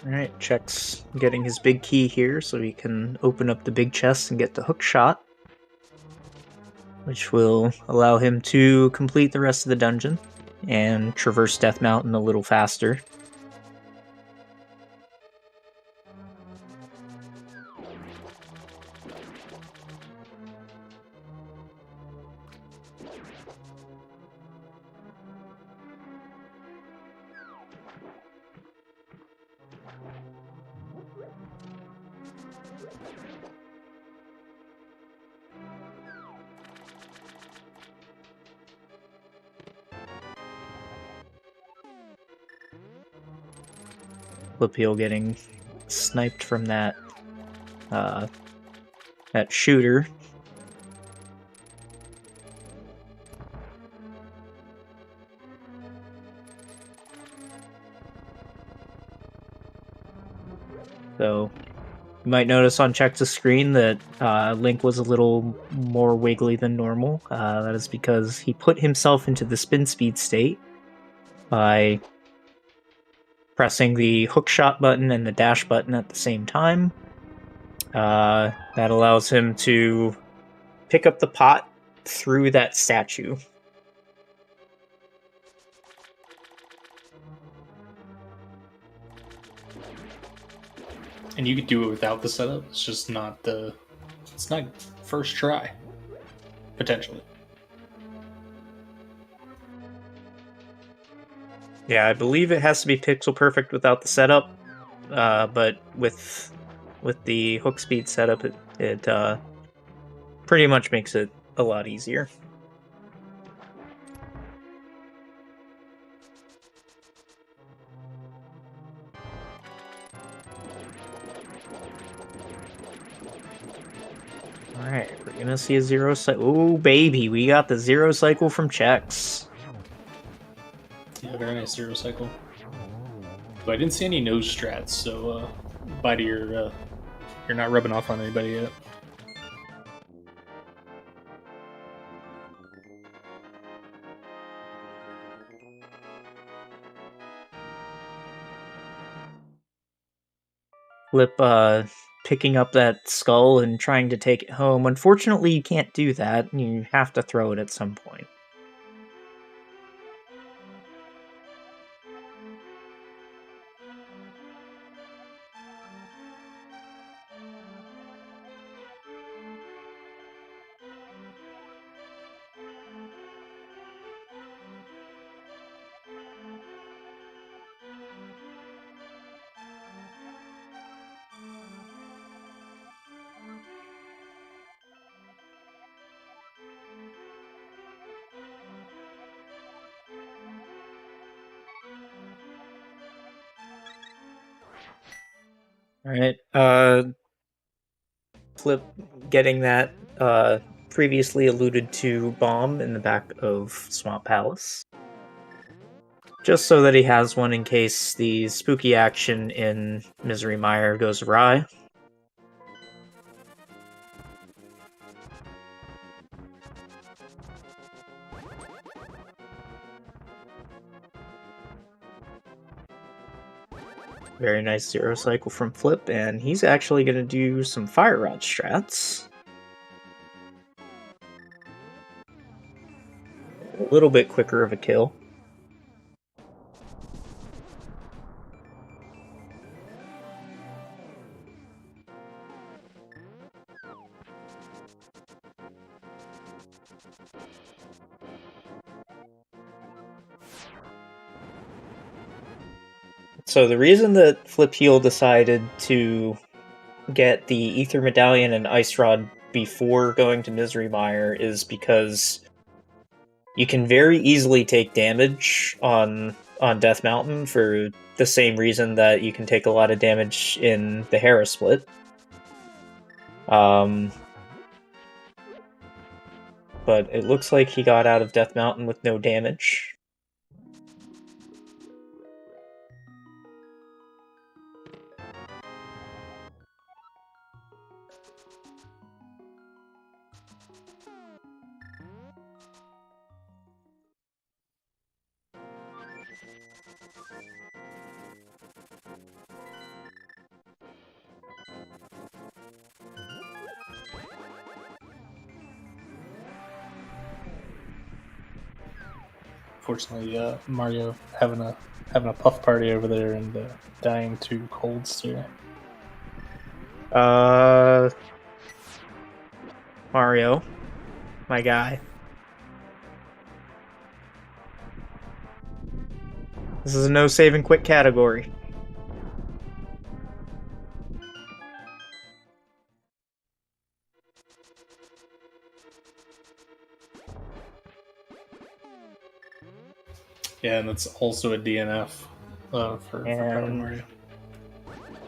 Alright, Chex getting his big key here so he can open up the big chest and get the hook shot, which will allow him to complete the rest of the dungeon and traverse Death Mountain a little faster. Flipheal getting sniped from that shooter. So you might notice on Chex's screen that Link was a little more wiggly than normal. That is because he put himself into the spin speed state by pressing the hookshot button and the dash button at the same time. That allows him to pick up the pot through that statue. And you could do it without the setup. It's just not it's not first try, potentially. Yeah, I believe it has to be pixel perfect without the setup, but with the hook speed setup, it pretty much makes it a lot easier. Alright, we're gonna see a zero cycle. Oh, baby, we got the zero cycle from Chex. Yeah, very nice zero cycle. But I didn't see any nose strats, so bye to you're not rubbing off on anybody yet. Flip picking up that skull and trying to take it home. Unfortunately, you can't do that. You have to throw it at some point. Alright, Flip getting that previously alluded to bomb in the back of Swamp Palace. Just so that he has one in case the spooky action in Misery Mire goes awry. Very nice zero cycle from Flip, and he's actually going to do some Fire Rod strats. A little bit quicker of a kill. So the reason that Flipheal decided to get the Ether Medallion and Ice Rod before going to Misery Mire is because you can very easily take damage on Death Mountain for the same reason that you can take a lot of damage in the Hera Split. But it looks like he got out of Death Mountain with no damage. Fortunately, Mario having a puff party over there and dying to cold stare. Mario, my guy. This is a no save and quit category. Yeah, and it's also a DNF for PowerToMario.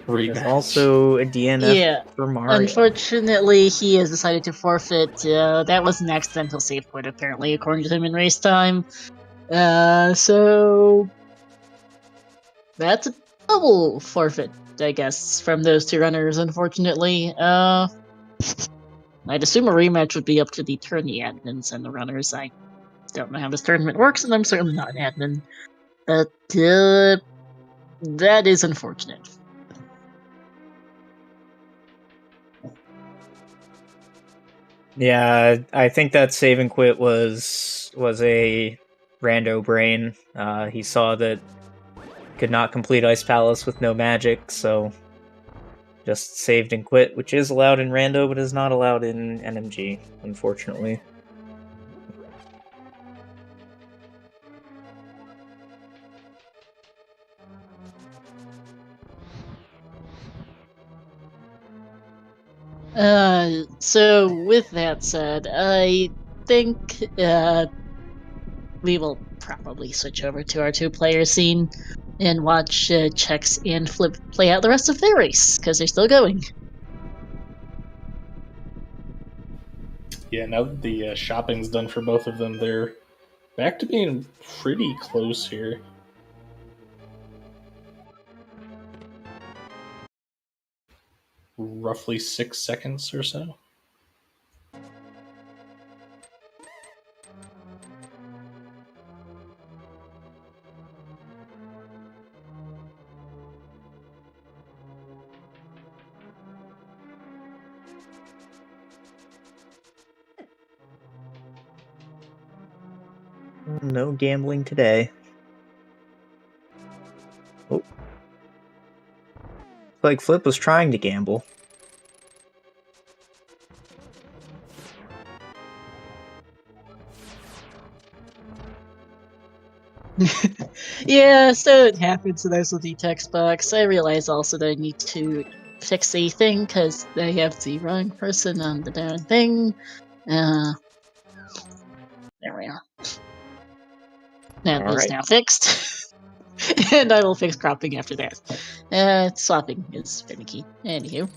There's also a DNF for Mario. Unfortunately, he has decided to forfeit. That was an accidental save point, apparently, according to him in race time. So that's a double forfeit, I guess, from those two runners, unfortunately. I'd assume a rematch would be up to the tourney admins and the runners. I don't know how this tournament works, and I'm certainly not an admin. But that is unfortunate. Yeah, I think that save and quit was a rando brain. He saw that could not complete Ice Palace with no magic, so just saved and quit, which is allowed in rando, but is not allowed in NMG, unfortunately. So with that said, I think we will probably switch over to our two-player scene and watch Chex and Flip play out the rest of their race, because they're still going. Yeah, now that the shopping's done for both of them, they're back to being pretty close here. Roughly 6 seconds or so. No gambling today. Oh. Like Flip was trying to gamble. Yeah, so it happens to those with the text box. I realize also that I need to fix a thing, because I have the wrong person on the darn thing. There we are. That is now fixed. And I will fix cropping after that. Swapping is finicky. Anywho.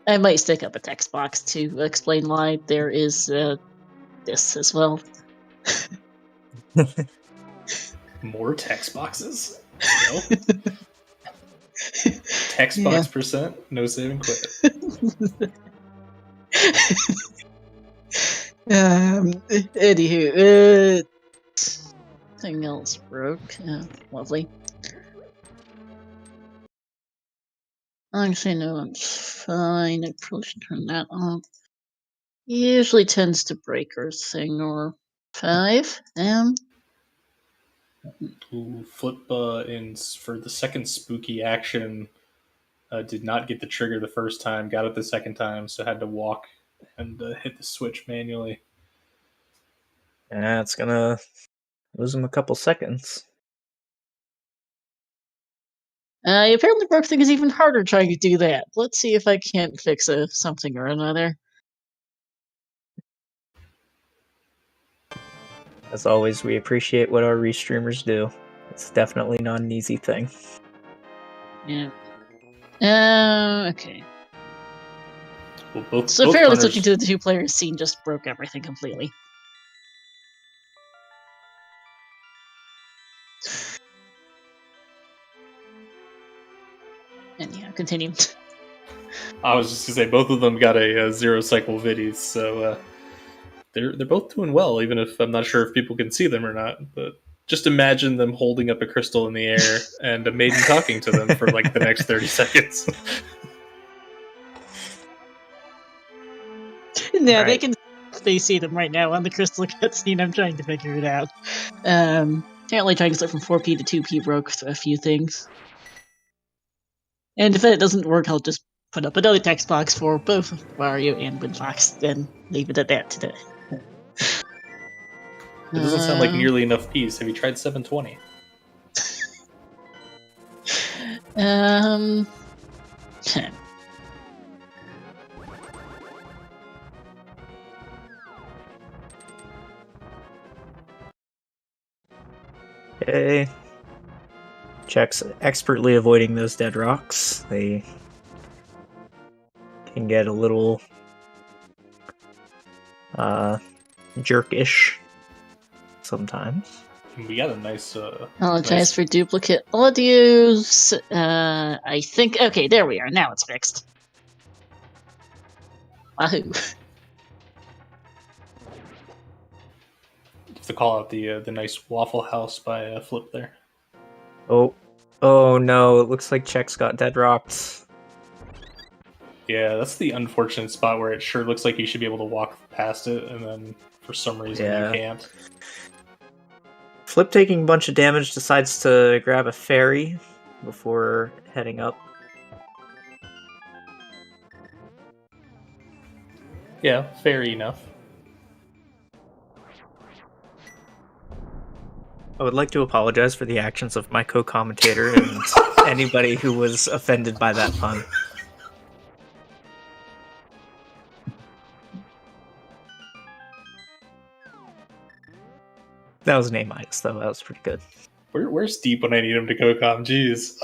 I might stick up a text box to explain why there is this as well. More text boxes? No. Text box percent, no save and quit. Anywho, thing else broke. Lovely. Actually, no, I'm fine. I probably should turn that off. Usually tends to break or thing or 5. Ooh, Flip for the second spooky action did not get the trigger the first time, got it the second time, so had to walk and hit the switch manually. Yeah, it's gonna lose him a couple seconds. Apparently broke thing is even harder trying to do that. Let's see if I can't fix something or another. As always, we appreciate what our restreamers do. It's definitely not an easy thing. Yeah. Okay. Well, so apparently switching to the two-player scene just broke everything completely. Anyhow, continue. I was just gonna say both of them got a 0 cycle viddies, so they're both doing well, even if I'm not sure if people can see them or not. But just imagine them holding up a crystal in the air and a maiden talking to them for like the next 30 seconds. Yeah, Right. they see them right now on the crystal cutscene. I'm trying to figure it out. Apparently trying to start from 4P to 2P broke a few things. And if it doesn't work, I'll just put up another text box for both Mario and WindFox, and leave it at that today. It doesn't sound like nearly enough P's. Have you tried 720? Okay. Check's expertly avoiding those dead rocks. They can get a little jerkish sometimes. We got a nice. Apologize nice... for duplicate audios. I think. Okay, there we are. Now it's fixed. Wahoo. To call out the nice Waffle House by Flip there. Oh no! It looks like Chex got dead rocked. Yeah, that's the unfortunate spot where it sure looks like you should be able to walk past it, and then for some reason you can't. Flip, taking a bunch of damage, decides to grab a fairy before heading up. Yeah, fair enough. I would like to apologize for the actions of my co-commentator and anybody who was offended by that pun. That was an A-, though. That was pretty good. Where's Deep when I need him to co-com? Jeez.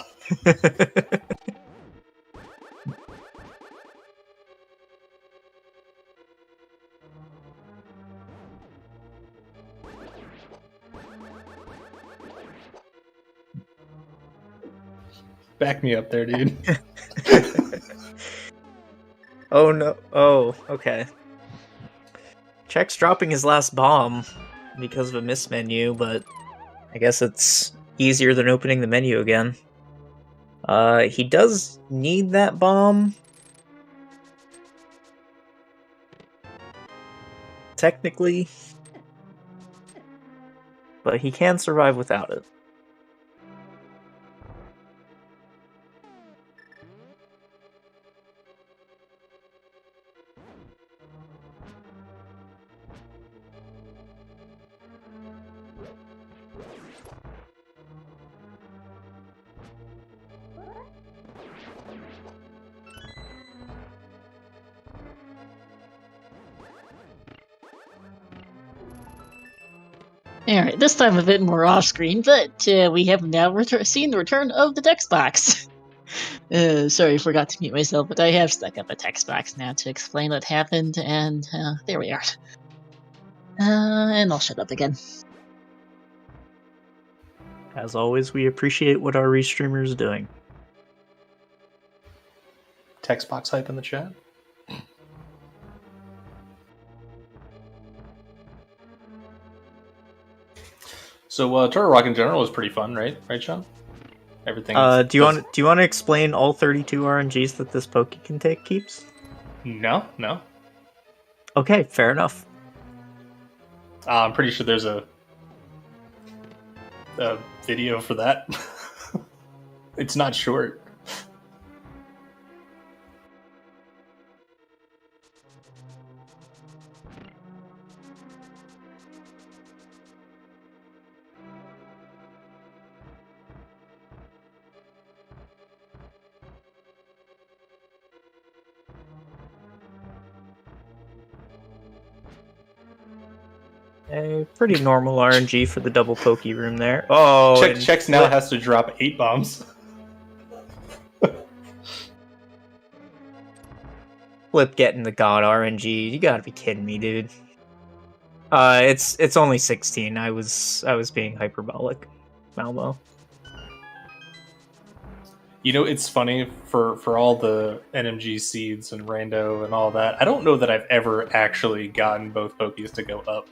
Back me up there, dude. Oh no. Oh, okay. Check's dropping his last bomb because of a miss menu, but I guess it's easier than opening the menu again. He does need that bomb. Technically. But he can survive without it. Alright, this time a bit more off-screen, but we have now seen the return of the text box. Sorry, I forgot to mute myself, but I have stuck up a text box now to explain what happened, and there we are. And I'll shut up again. As always, we appreciate what our restreamers are doing. Text box hype in the chat. So Turtle Rock in general was pretty fun, right? Right, Sean? Everything. Do you want to explain all 32 RNGs that this Poke can take keeps? No. Okay, fair enough. I'm pretty sure there's a video for that. It's not short. A pretty normal RNG for the double pokey room there. Oh, Chex now has to drop 8 bombs. Flip getting the god RNG. You gotta be kidding me, dude. It's only 16. I was being hyperbolic, Malmo. You know, it's funny for all the NMG seeds and rando and all that. I don't know that I've ever actually gotten both Pokies to go up.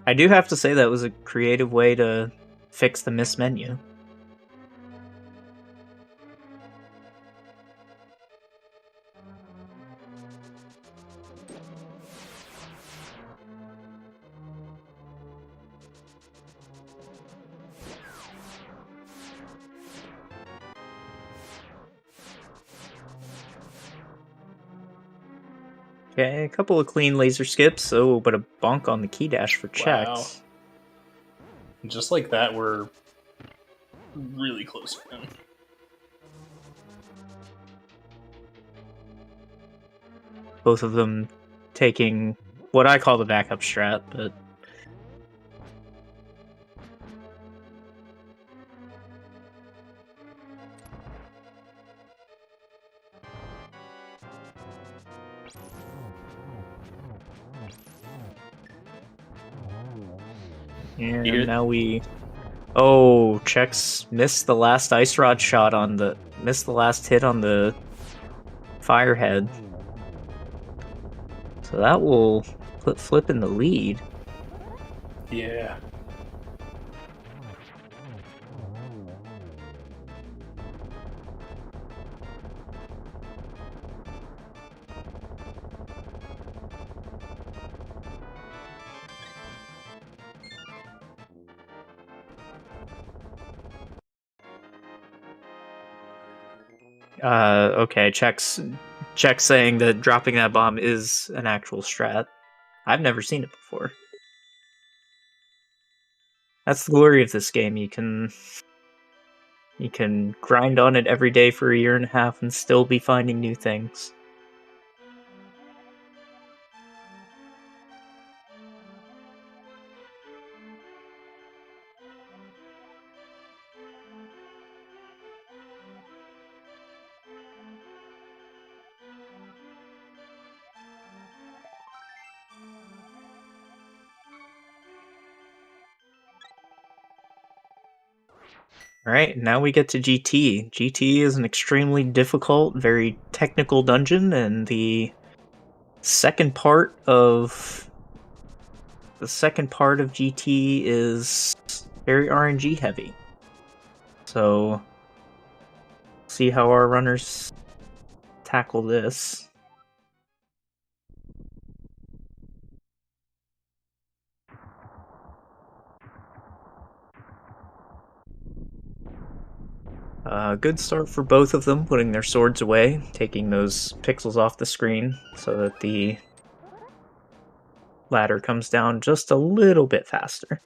I do have to say that was a creative way to fix the miss menu. Okay, a couple of clean laser skips, but a bonk on the key dash for checks. Wow. Just like that, we're really close again. Both of them taking what I call the backup strat, but... And now we... Oh, Chex missed the last ice rod shot on the... Missed the last hit on the firehead. So that will put Flip in the lead. Yeah. Okay, Chex saying that dropping that bomb is an actual strat. I've never seen it before. That's the glory of this game. You can grind on it every day for a year and a half and still be finding new things. Alright, now we get to GT. GT is an extremely difficult, very technical dungeon, and the second part of GT is very RNG heavy. So see how our runners tackle this. Good start for both of them, putting their swords away, taking those pixels off the screen so that the ladder comes down just a little bit faster.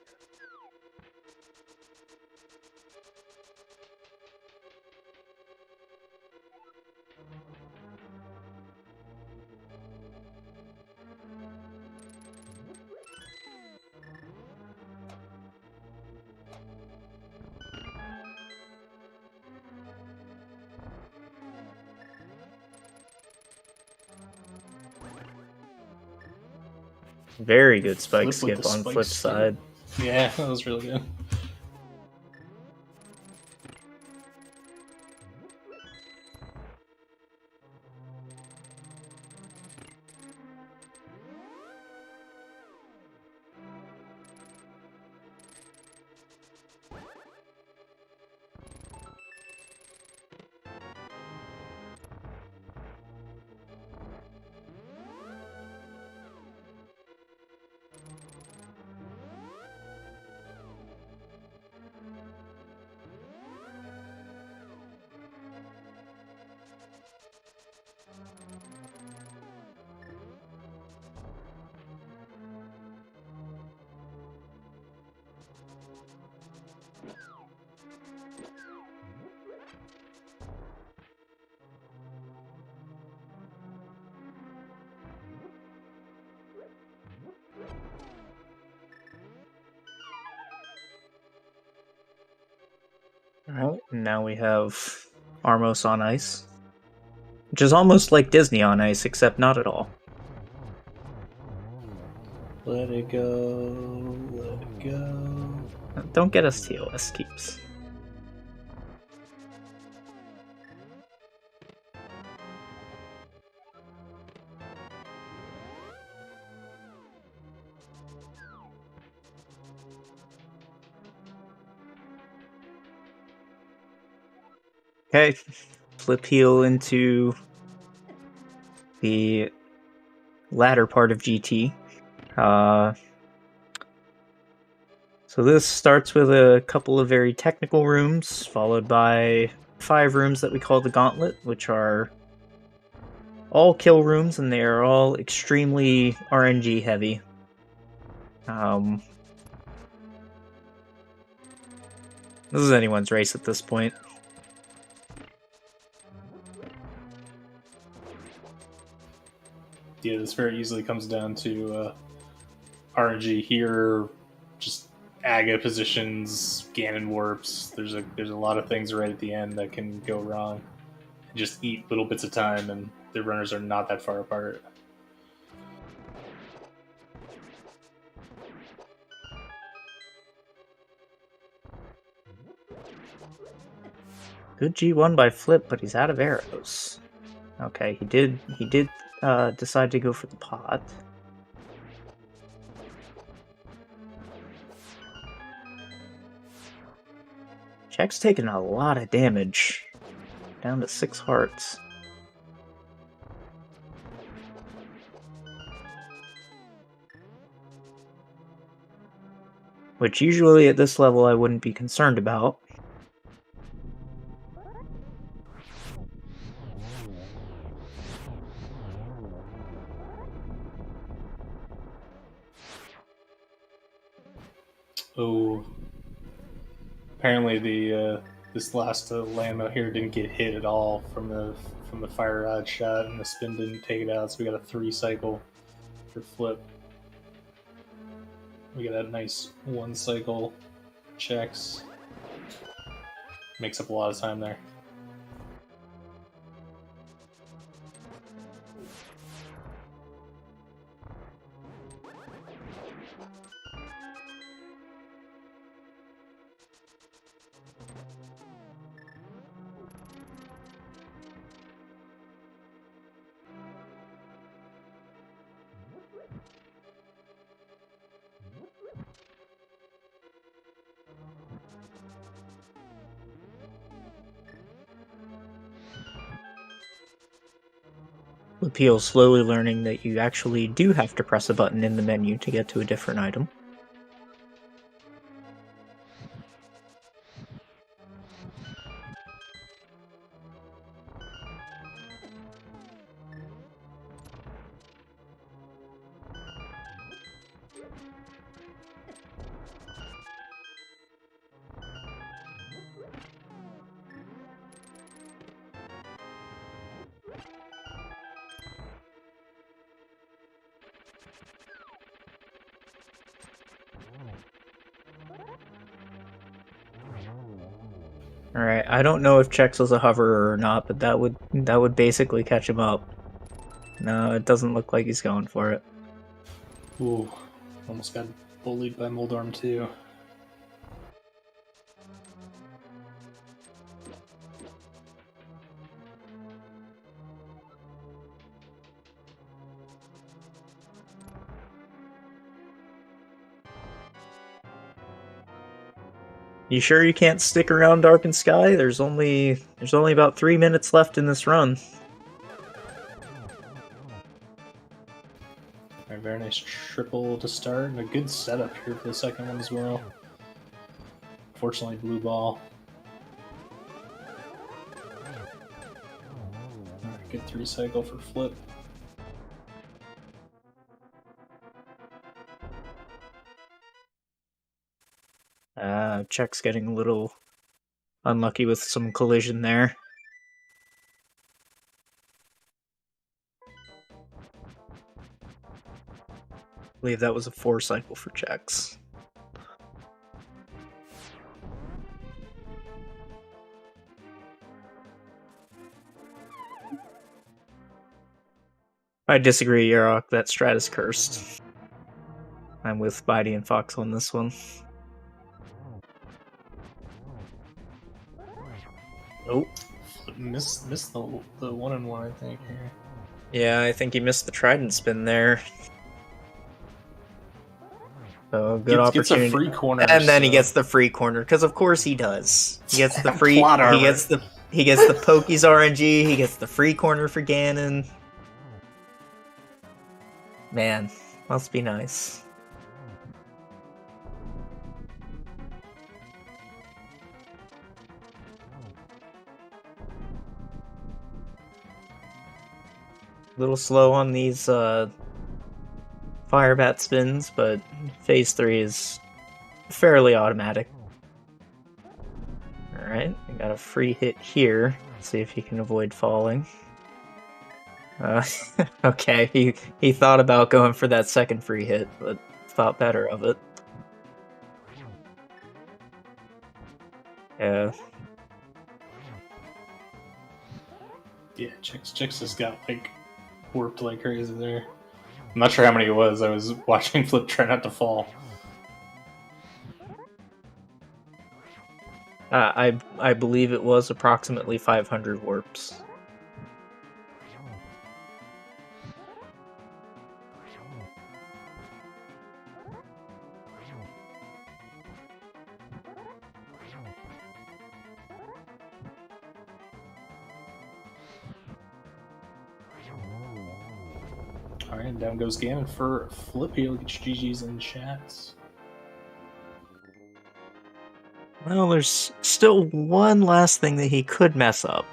Very good spike skip on Flip's side. Yeah, that was really good. Alright, now we have Armos on ice. Which is almost like Disney on ice, except not at all. Let it go, let it go. Don't get us TOS keeps. Okay, Flipheal into the latter part of GT. So this starts with a couple of very technical rooms, followed by 5 rooms that we call the Gauntlet, which are all kill rooms, and they are all extremely RNG heavy. This is anyone's race at this point. Yeah, this very easily comes down to RNG here, just Aga positions, Ganon warps. There's a lot of things right at the end that can go wrong. Just eat little bits of time, and the runners are not that far apart. Good G1 by Flip, but he's out of arrows. Okay, he did decide to go for the pot. Check's taking a lot of damage. Down to 6 hearts. Which usually at this level I wouldn't be concerned about. Oh, apparently the this last land out here didn't get hit at all from the fire rod shot, and the spin didn't take it out. So we got a 3 cycle for Flip. We got that nice 1 cycle checks. Makes up a lot of time there. Appeal slowly learning that you actually do have to press a button in the menu to get to a different item. Alright, I don't know if Chex was a hoverer or not, but that would basically catch him up. No, it doesn't look like he's going for it. Ooh, almost got bullied by Moldorm too. You sure you can't stick around Dark and Sky? There's only about 3 minutes left in this run. Alright, very nice triple to start, and a good setup here for the second one as well. Fortunately, blue ball. Alright, good 3 cycle for Flip. Check's getting a little unlucky with some collision there. I believe that was a 4 cycle for Chex. I disagree, Yarok. That strat is cursed. I'm with Bitey and Fox on this one. Oh, missed the 1-1, I think. Here. Yeah, I think he missed the trident spin there. So good opportunity. Gets a free corner, and then he gets the free corner because of course he does. He gets the free. Plot armor. He gets the Pokies RNG. He gets the free corner for Ganon. Man, must be nice. A little slow on these fire bat spins, but phase 3 is fairly automatic. Alright, I got a free hit here. Let's see if he can avoid falling. Okay, he thought about going for that second free hit, but thought better of it. Yeah. Yeah, Chex has got like warped like crazy there. I'm not sure how many it was. I was watching Flip try not to fall. I believe it was approximately 500 warps. Alright, down goes Ganon for Flipheal. Get your GG's in chats. Well, there's still one last thing that he could mess up.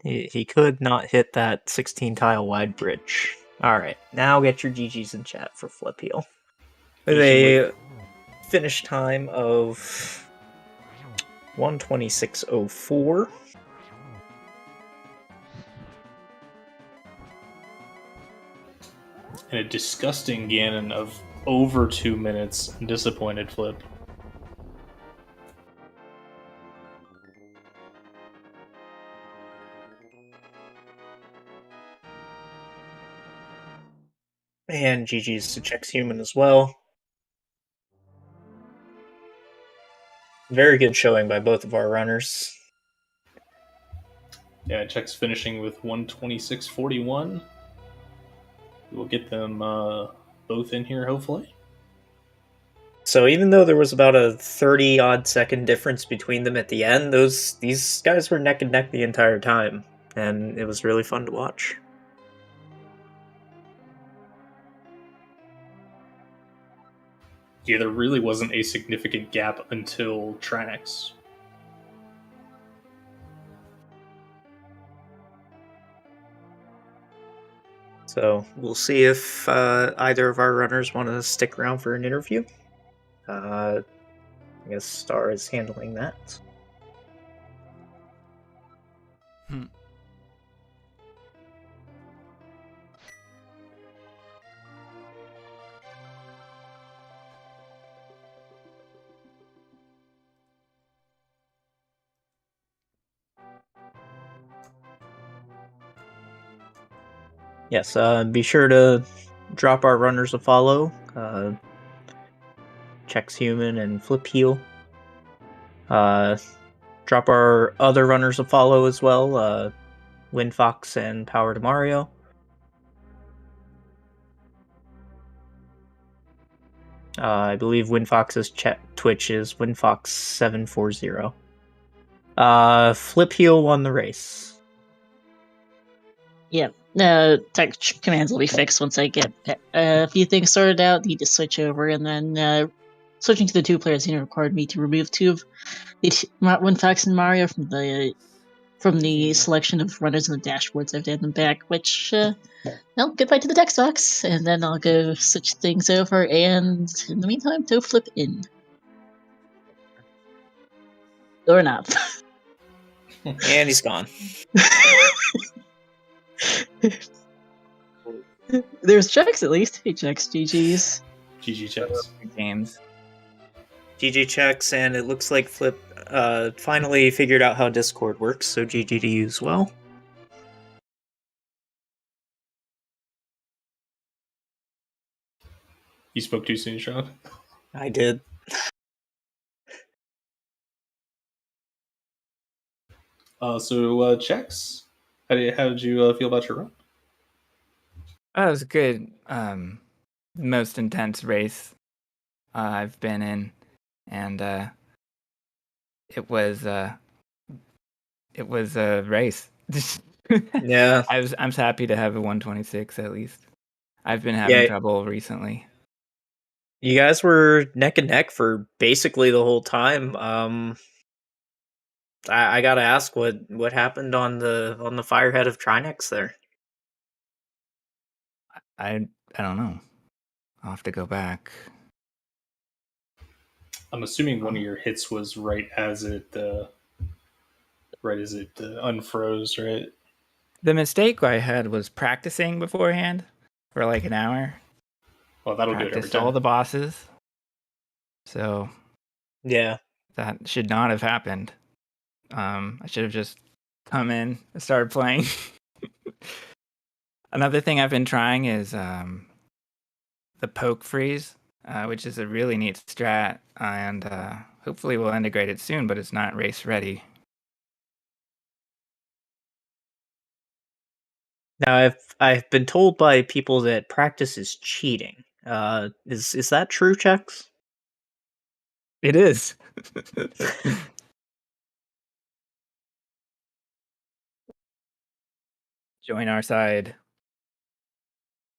He could not hit that 16 tile wide bridge. Alright, now get your GG's in chat for Flipheal. With a finish time of 1:26.04. And a disgusting Ganon of over 2 minutes. Disappointed Flip. And GG's to Chexhuman as well. Very good showing by both of our runners. Yeah, Chex finishing with 1:26.41. We'll get them both in here, hopefully. So even though there was about a 30-odd second difference between them at the end, these guys were neck and neck the entire time, and it was really fun to watch. Yeah, there really wasn't a significant gap until Trax. So we'll see if either of our runners want to stick around for an interview. I guess Star is handling that. Yes, be sure to drop our runners a follow. Chexhuman and Flipheal. Drop our other runners a follow as well. WindFox and PowerToMario. I believe WindFox's Twitch is WindFox470. Flipheal won the race. Yeah, tech commands will be fixed once I get a few things sorted out. Need to switch over, and then switching to the two players here required me to remove two of the WindFox and Mario from the selection of runners on the dashboards. I've added them back, which well, goodbye to the text box, and then I'll go switch things over, and in the meantime, to flip in. Or not. And he's gone. There's Chex at least. Hey Chex, GG's. GG Chex. Games. GG Chex, and it looks like Flip finally figured out how Discord works, so GG to you as well. You spoke too soon, Sean. I did. So Chex, how did you feel about your run? Oh, it was good. Most intense race I've been in, and it was a race. Yeah. I'm so happy to have a 126 at least. I've been having trouble recently. You guys were neck and neck for basically the whole time. I gotta ask what happened on the firehead of Trinex there. I don't know. I'll have to go back. I'm assuming one of your hits was right as it unfroze, right? The mistake I had was practicing beforehand for like an hour. Well, that'll do it every Practiced time. all the bosses. So Yeah. that should not have happened. I should have just come in and started playing. Another thing I've been trying is the poke freeze, which is a really neat strat, and hopefully we'll integrate it soon, but it's not race ready. Now I've been told by people that practice is cheating. Is that true, Chex? It is. Join our side.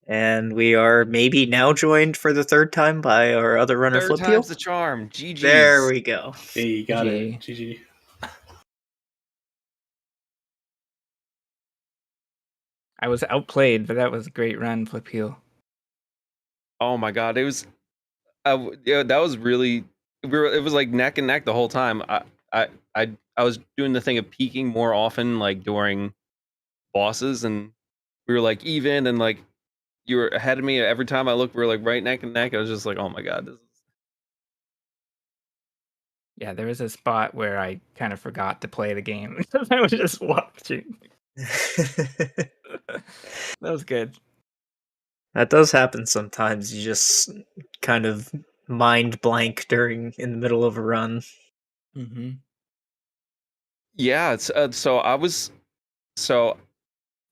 And we are maybe now joined for the third time by our other runner, Third Flipheal. time's the charm. GG's. There we go. Hey, you got GG. it. GG. I was outplayed, but that was a great run, Flipheal. Oh my god, it was. That was really. It was like neck and neck the whole time. I was doing the thing of peeking more often, like during bosses, and we were like even, and like you were ahead of me every time I looked. We were like right neck and neck. I was just like, oh my god, this is. Yeah, there was a spot where I kind of forgot to play the game because I was just watching. That was good. That does happen sometimes. You just kind of mind blank in the middle of a run. Mm-hmm. Yeah, it's so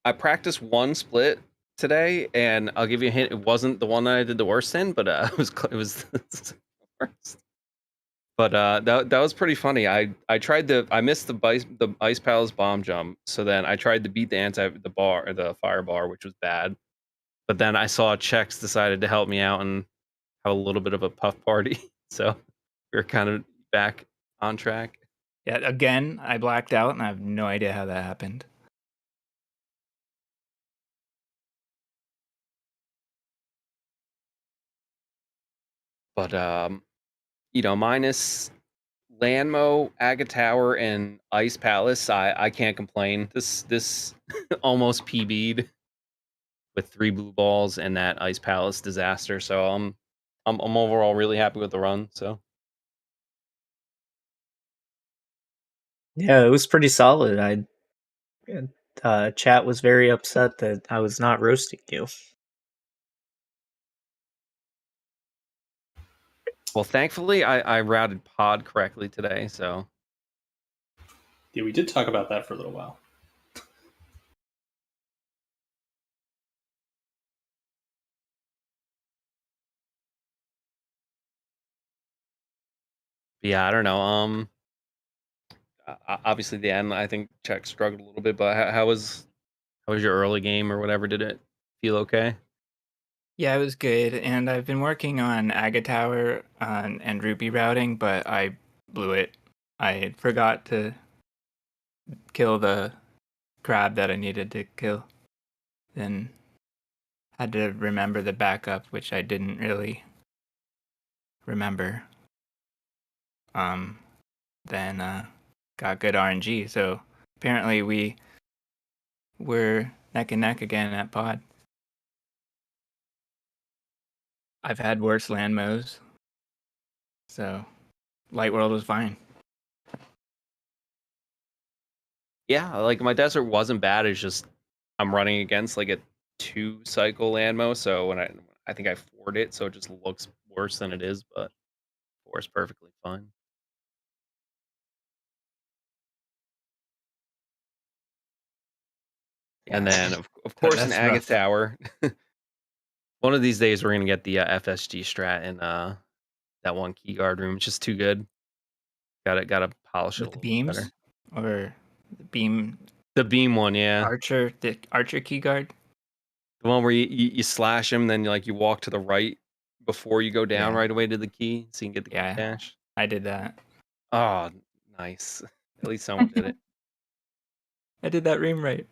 I practiced one split today, and I'll give you a hint. It wasn't the one that I did the worst in, but it was the worst. But that was pretty funny. I missed the ice palace bomb jump, so then I tried to beat the fire bar, which was bad. But then I saw Chex decided to help me out and have a little bit of a puff party, so we're kind of back on track. Yeah, again, I blacked out, and I have no idea how that happened. But minus Landmo, Aga Tower, and Ice Palace, I can't complain. This almost PB'd with 3 blue balls and that Ice Palace disaster. So I'm overall really happy with the run. So Yeah, it was pretty solid. Chat was very upset that I was not roasting you. well, thankfully I routed pod correctly today. So Yeah, we did talk about that for a little while. yeah, I don't know. Obviously the end, I think Czech struggled a little bit, but how was your early game or whatever? Did it feel okay? Yeah, it was good, and I've been working on Aga Tower and Rupee routing, but I blew it. I forgot to kill the crab that I needed to kill. Then had to remember the backup, which I didn't really remember. Then got good RNG, so apparently we were neck and neck again at pod. I've had worse land mows, so Light World was fine. Yeah, like my desert wasn't bad. It's just I'm running against like a 2 cycle Landmo, so when I think I toward it, so it just looks worse than it is, but 4 is perfectly fine. And then, of course, in Agate Tower, one of these days we're going to get the FSG strat in that one key guard room. It's just too good. Gotta polish it With a the little beams better. or the beam. The beam one, yeah. The archer key guard. The one where you slash him, then you walk to the right before you go down right away to the key, so you can get the key dash. I did that. Oh, nice. At least someone did it. I did that room right.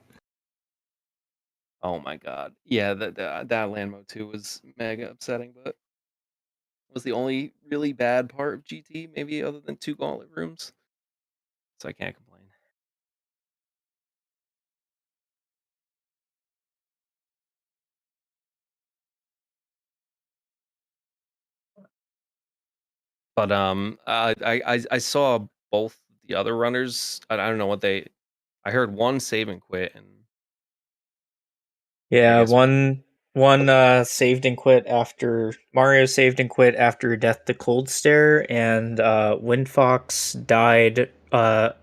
Oh my god. Yeah, that land mode 2 was mega upsetting, but was the only really bad part of GT, maybe other than 2 gauntlet rooms. So I can't complain. But I saw both the other runners. I don't know what I heard one save and quit, and Yeah, one saved and quit after Mario saved and quit after Death to Cold Stare, and WindFox died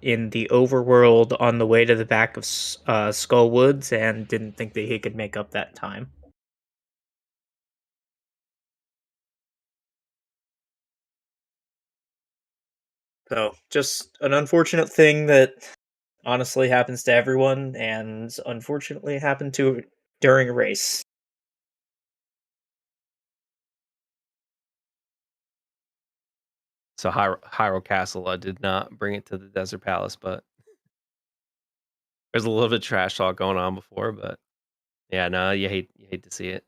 in the overworld on the way to the back of Skull Woods and didn't think that he could make up that time. So, just an unfortunate thing that honestly happens to everyone, and unfortunately happened to during a race. So Hyrule Castle did not bring it to the Desert Palace, but there's a little bit of trash talk going on before, but yeah, no, you hate to see it.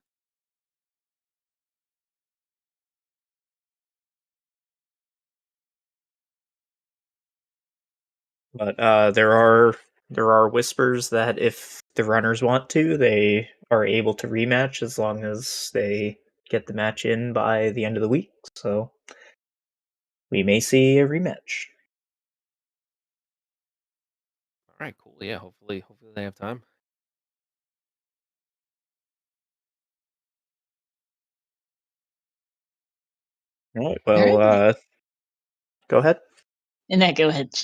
But there are whispers that if the runners want to, they are able to rematch as long as they get the match in by the end of the week. So we may see a rematch. All right, cool. Yeah, hopefully they have time. All right. Well, go ahead. And then go ahead,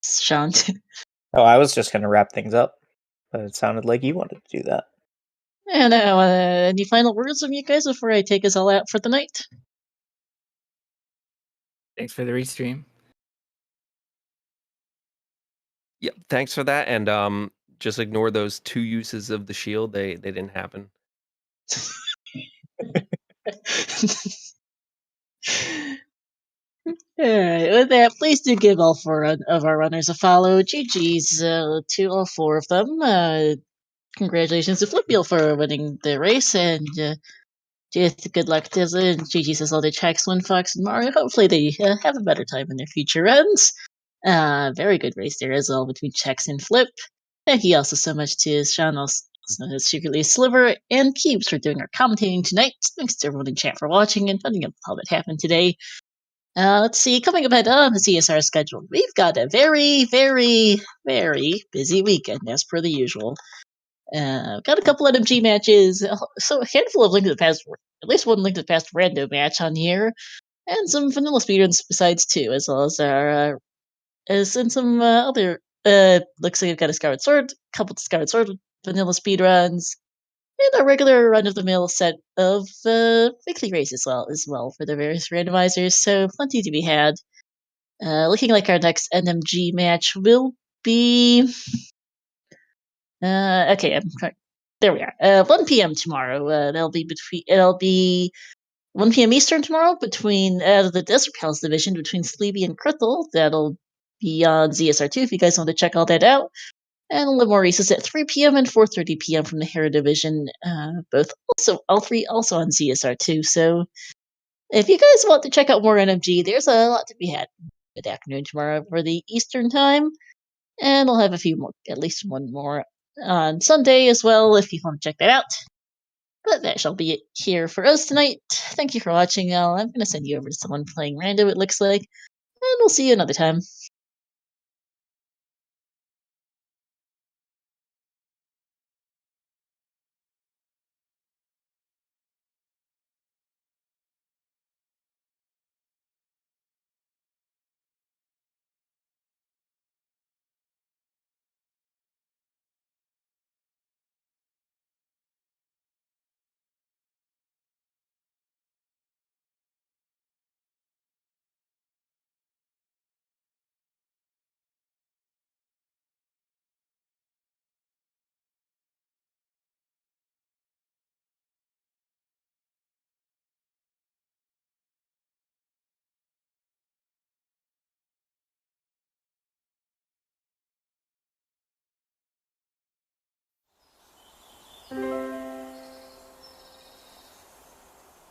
Sean. Oh, I was just going to wrap things up, but it sounded like you wanted to do that. And any final words from you guys before I take us all out for the night? Thanks for the restream. Yep, thanks for that, and just ignore those 2 uses of the shield. They didn't happen. Alright, with that, please do give all 4 of our runners a follow. GG's to all 4 of them. Congratulations to Flipheal for winning the race, and just good luck to GG's as all the Chex, WindFox, and Mario. Hopefully they have a better time in their future runs. Very good race there as well between Chex and Flip. Thank you also so much to Sean, also secretly Sliver, and Cubes for doing our commentating tonight. Thanks to everyone in chat for watching and finding out how that happened today. Let's see, coming up ahead on the CSR schedule, we've got a very, very, very busy weekend as per the usual. Got a couple NMG matches, so a handful of Link to the Past, at least one Link to the Past random match on here, and some vanilla speedruns besides too, as well as our and some other. Looks like we've got a Skyward Sword, a couple of Skyward Sword vanilla speedruns, and a regular run-of-the-mill set of weekly races as well for the various randomizers. So plenty to be had. Looking like our next NMG match will be. Okay, there we are. 1 p.m. tomorrow. It'll be 1 p.m. Eastern tomorrow between the Desert Palace division between Sleepy and Crystal. That'll be on ZSR2 if you guys want to check all that out. And a little more races at 3 p.m. and 4:30 p.m. from the Hera division. All three also on ZSR2. So if you guys want to check out more NMG, there's a lot to be had. Good afternoon tomorrow for the Eastern time. And I'll have a few more, at least one more on Sunday as well, if you want to check that out. But that shall be it here for us tonight. Thank you for watching, y'all. I'm going to send you over to someone playing random, it looks like. And we'll see you another time.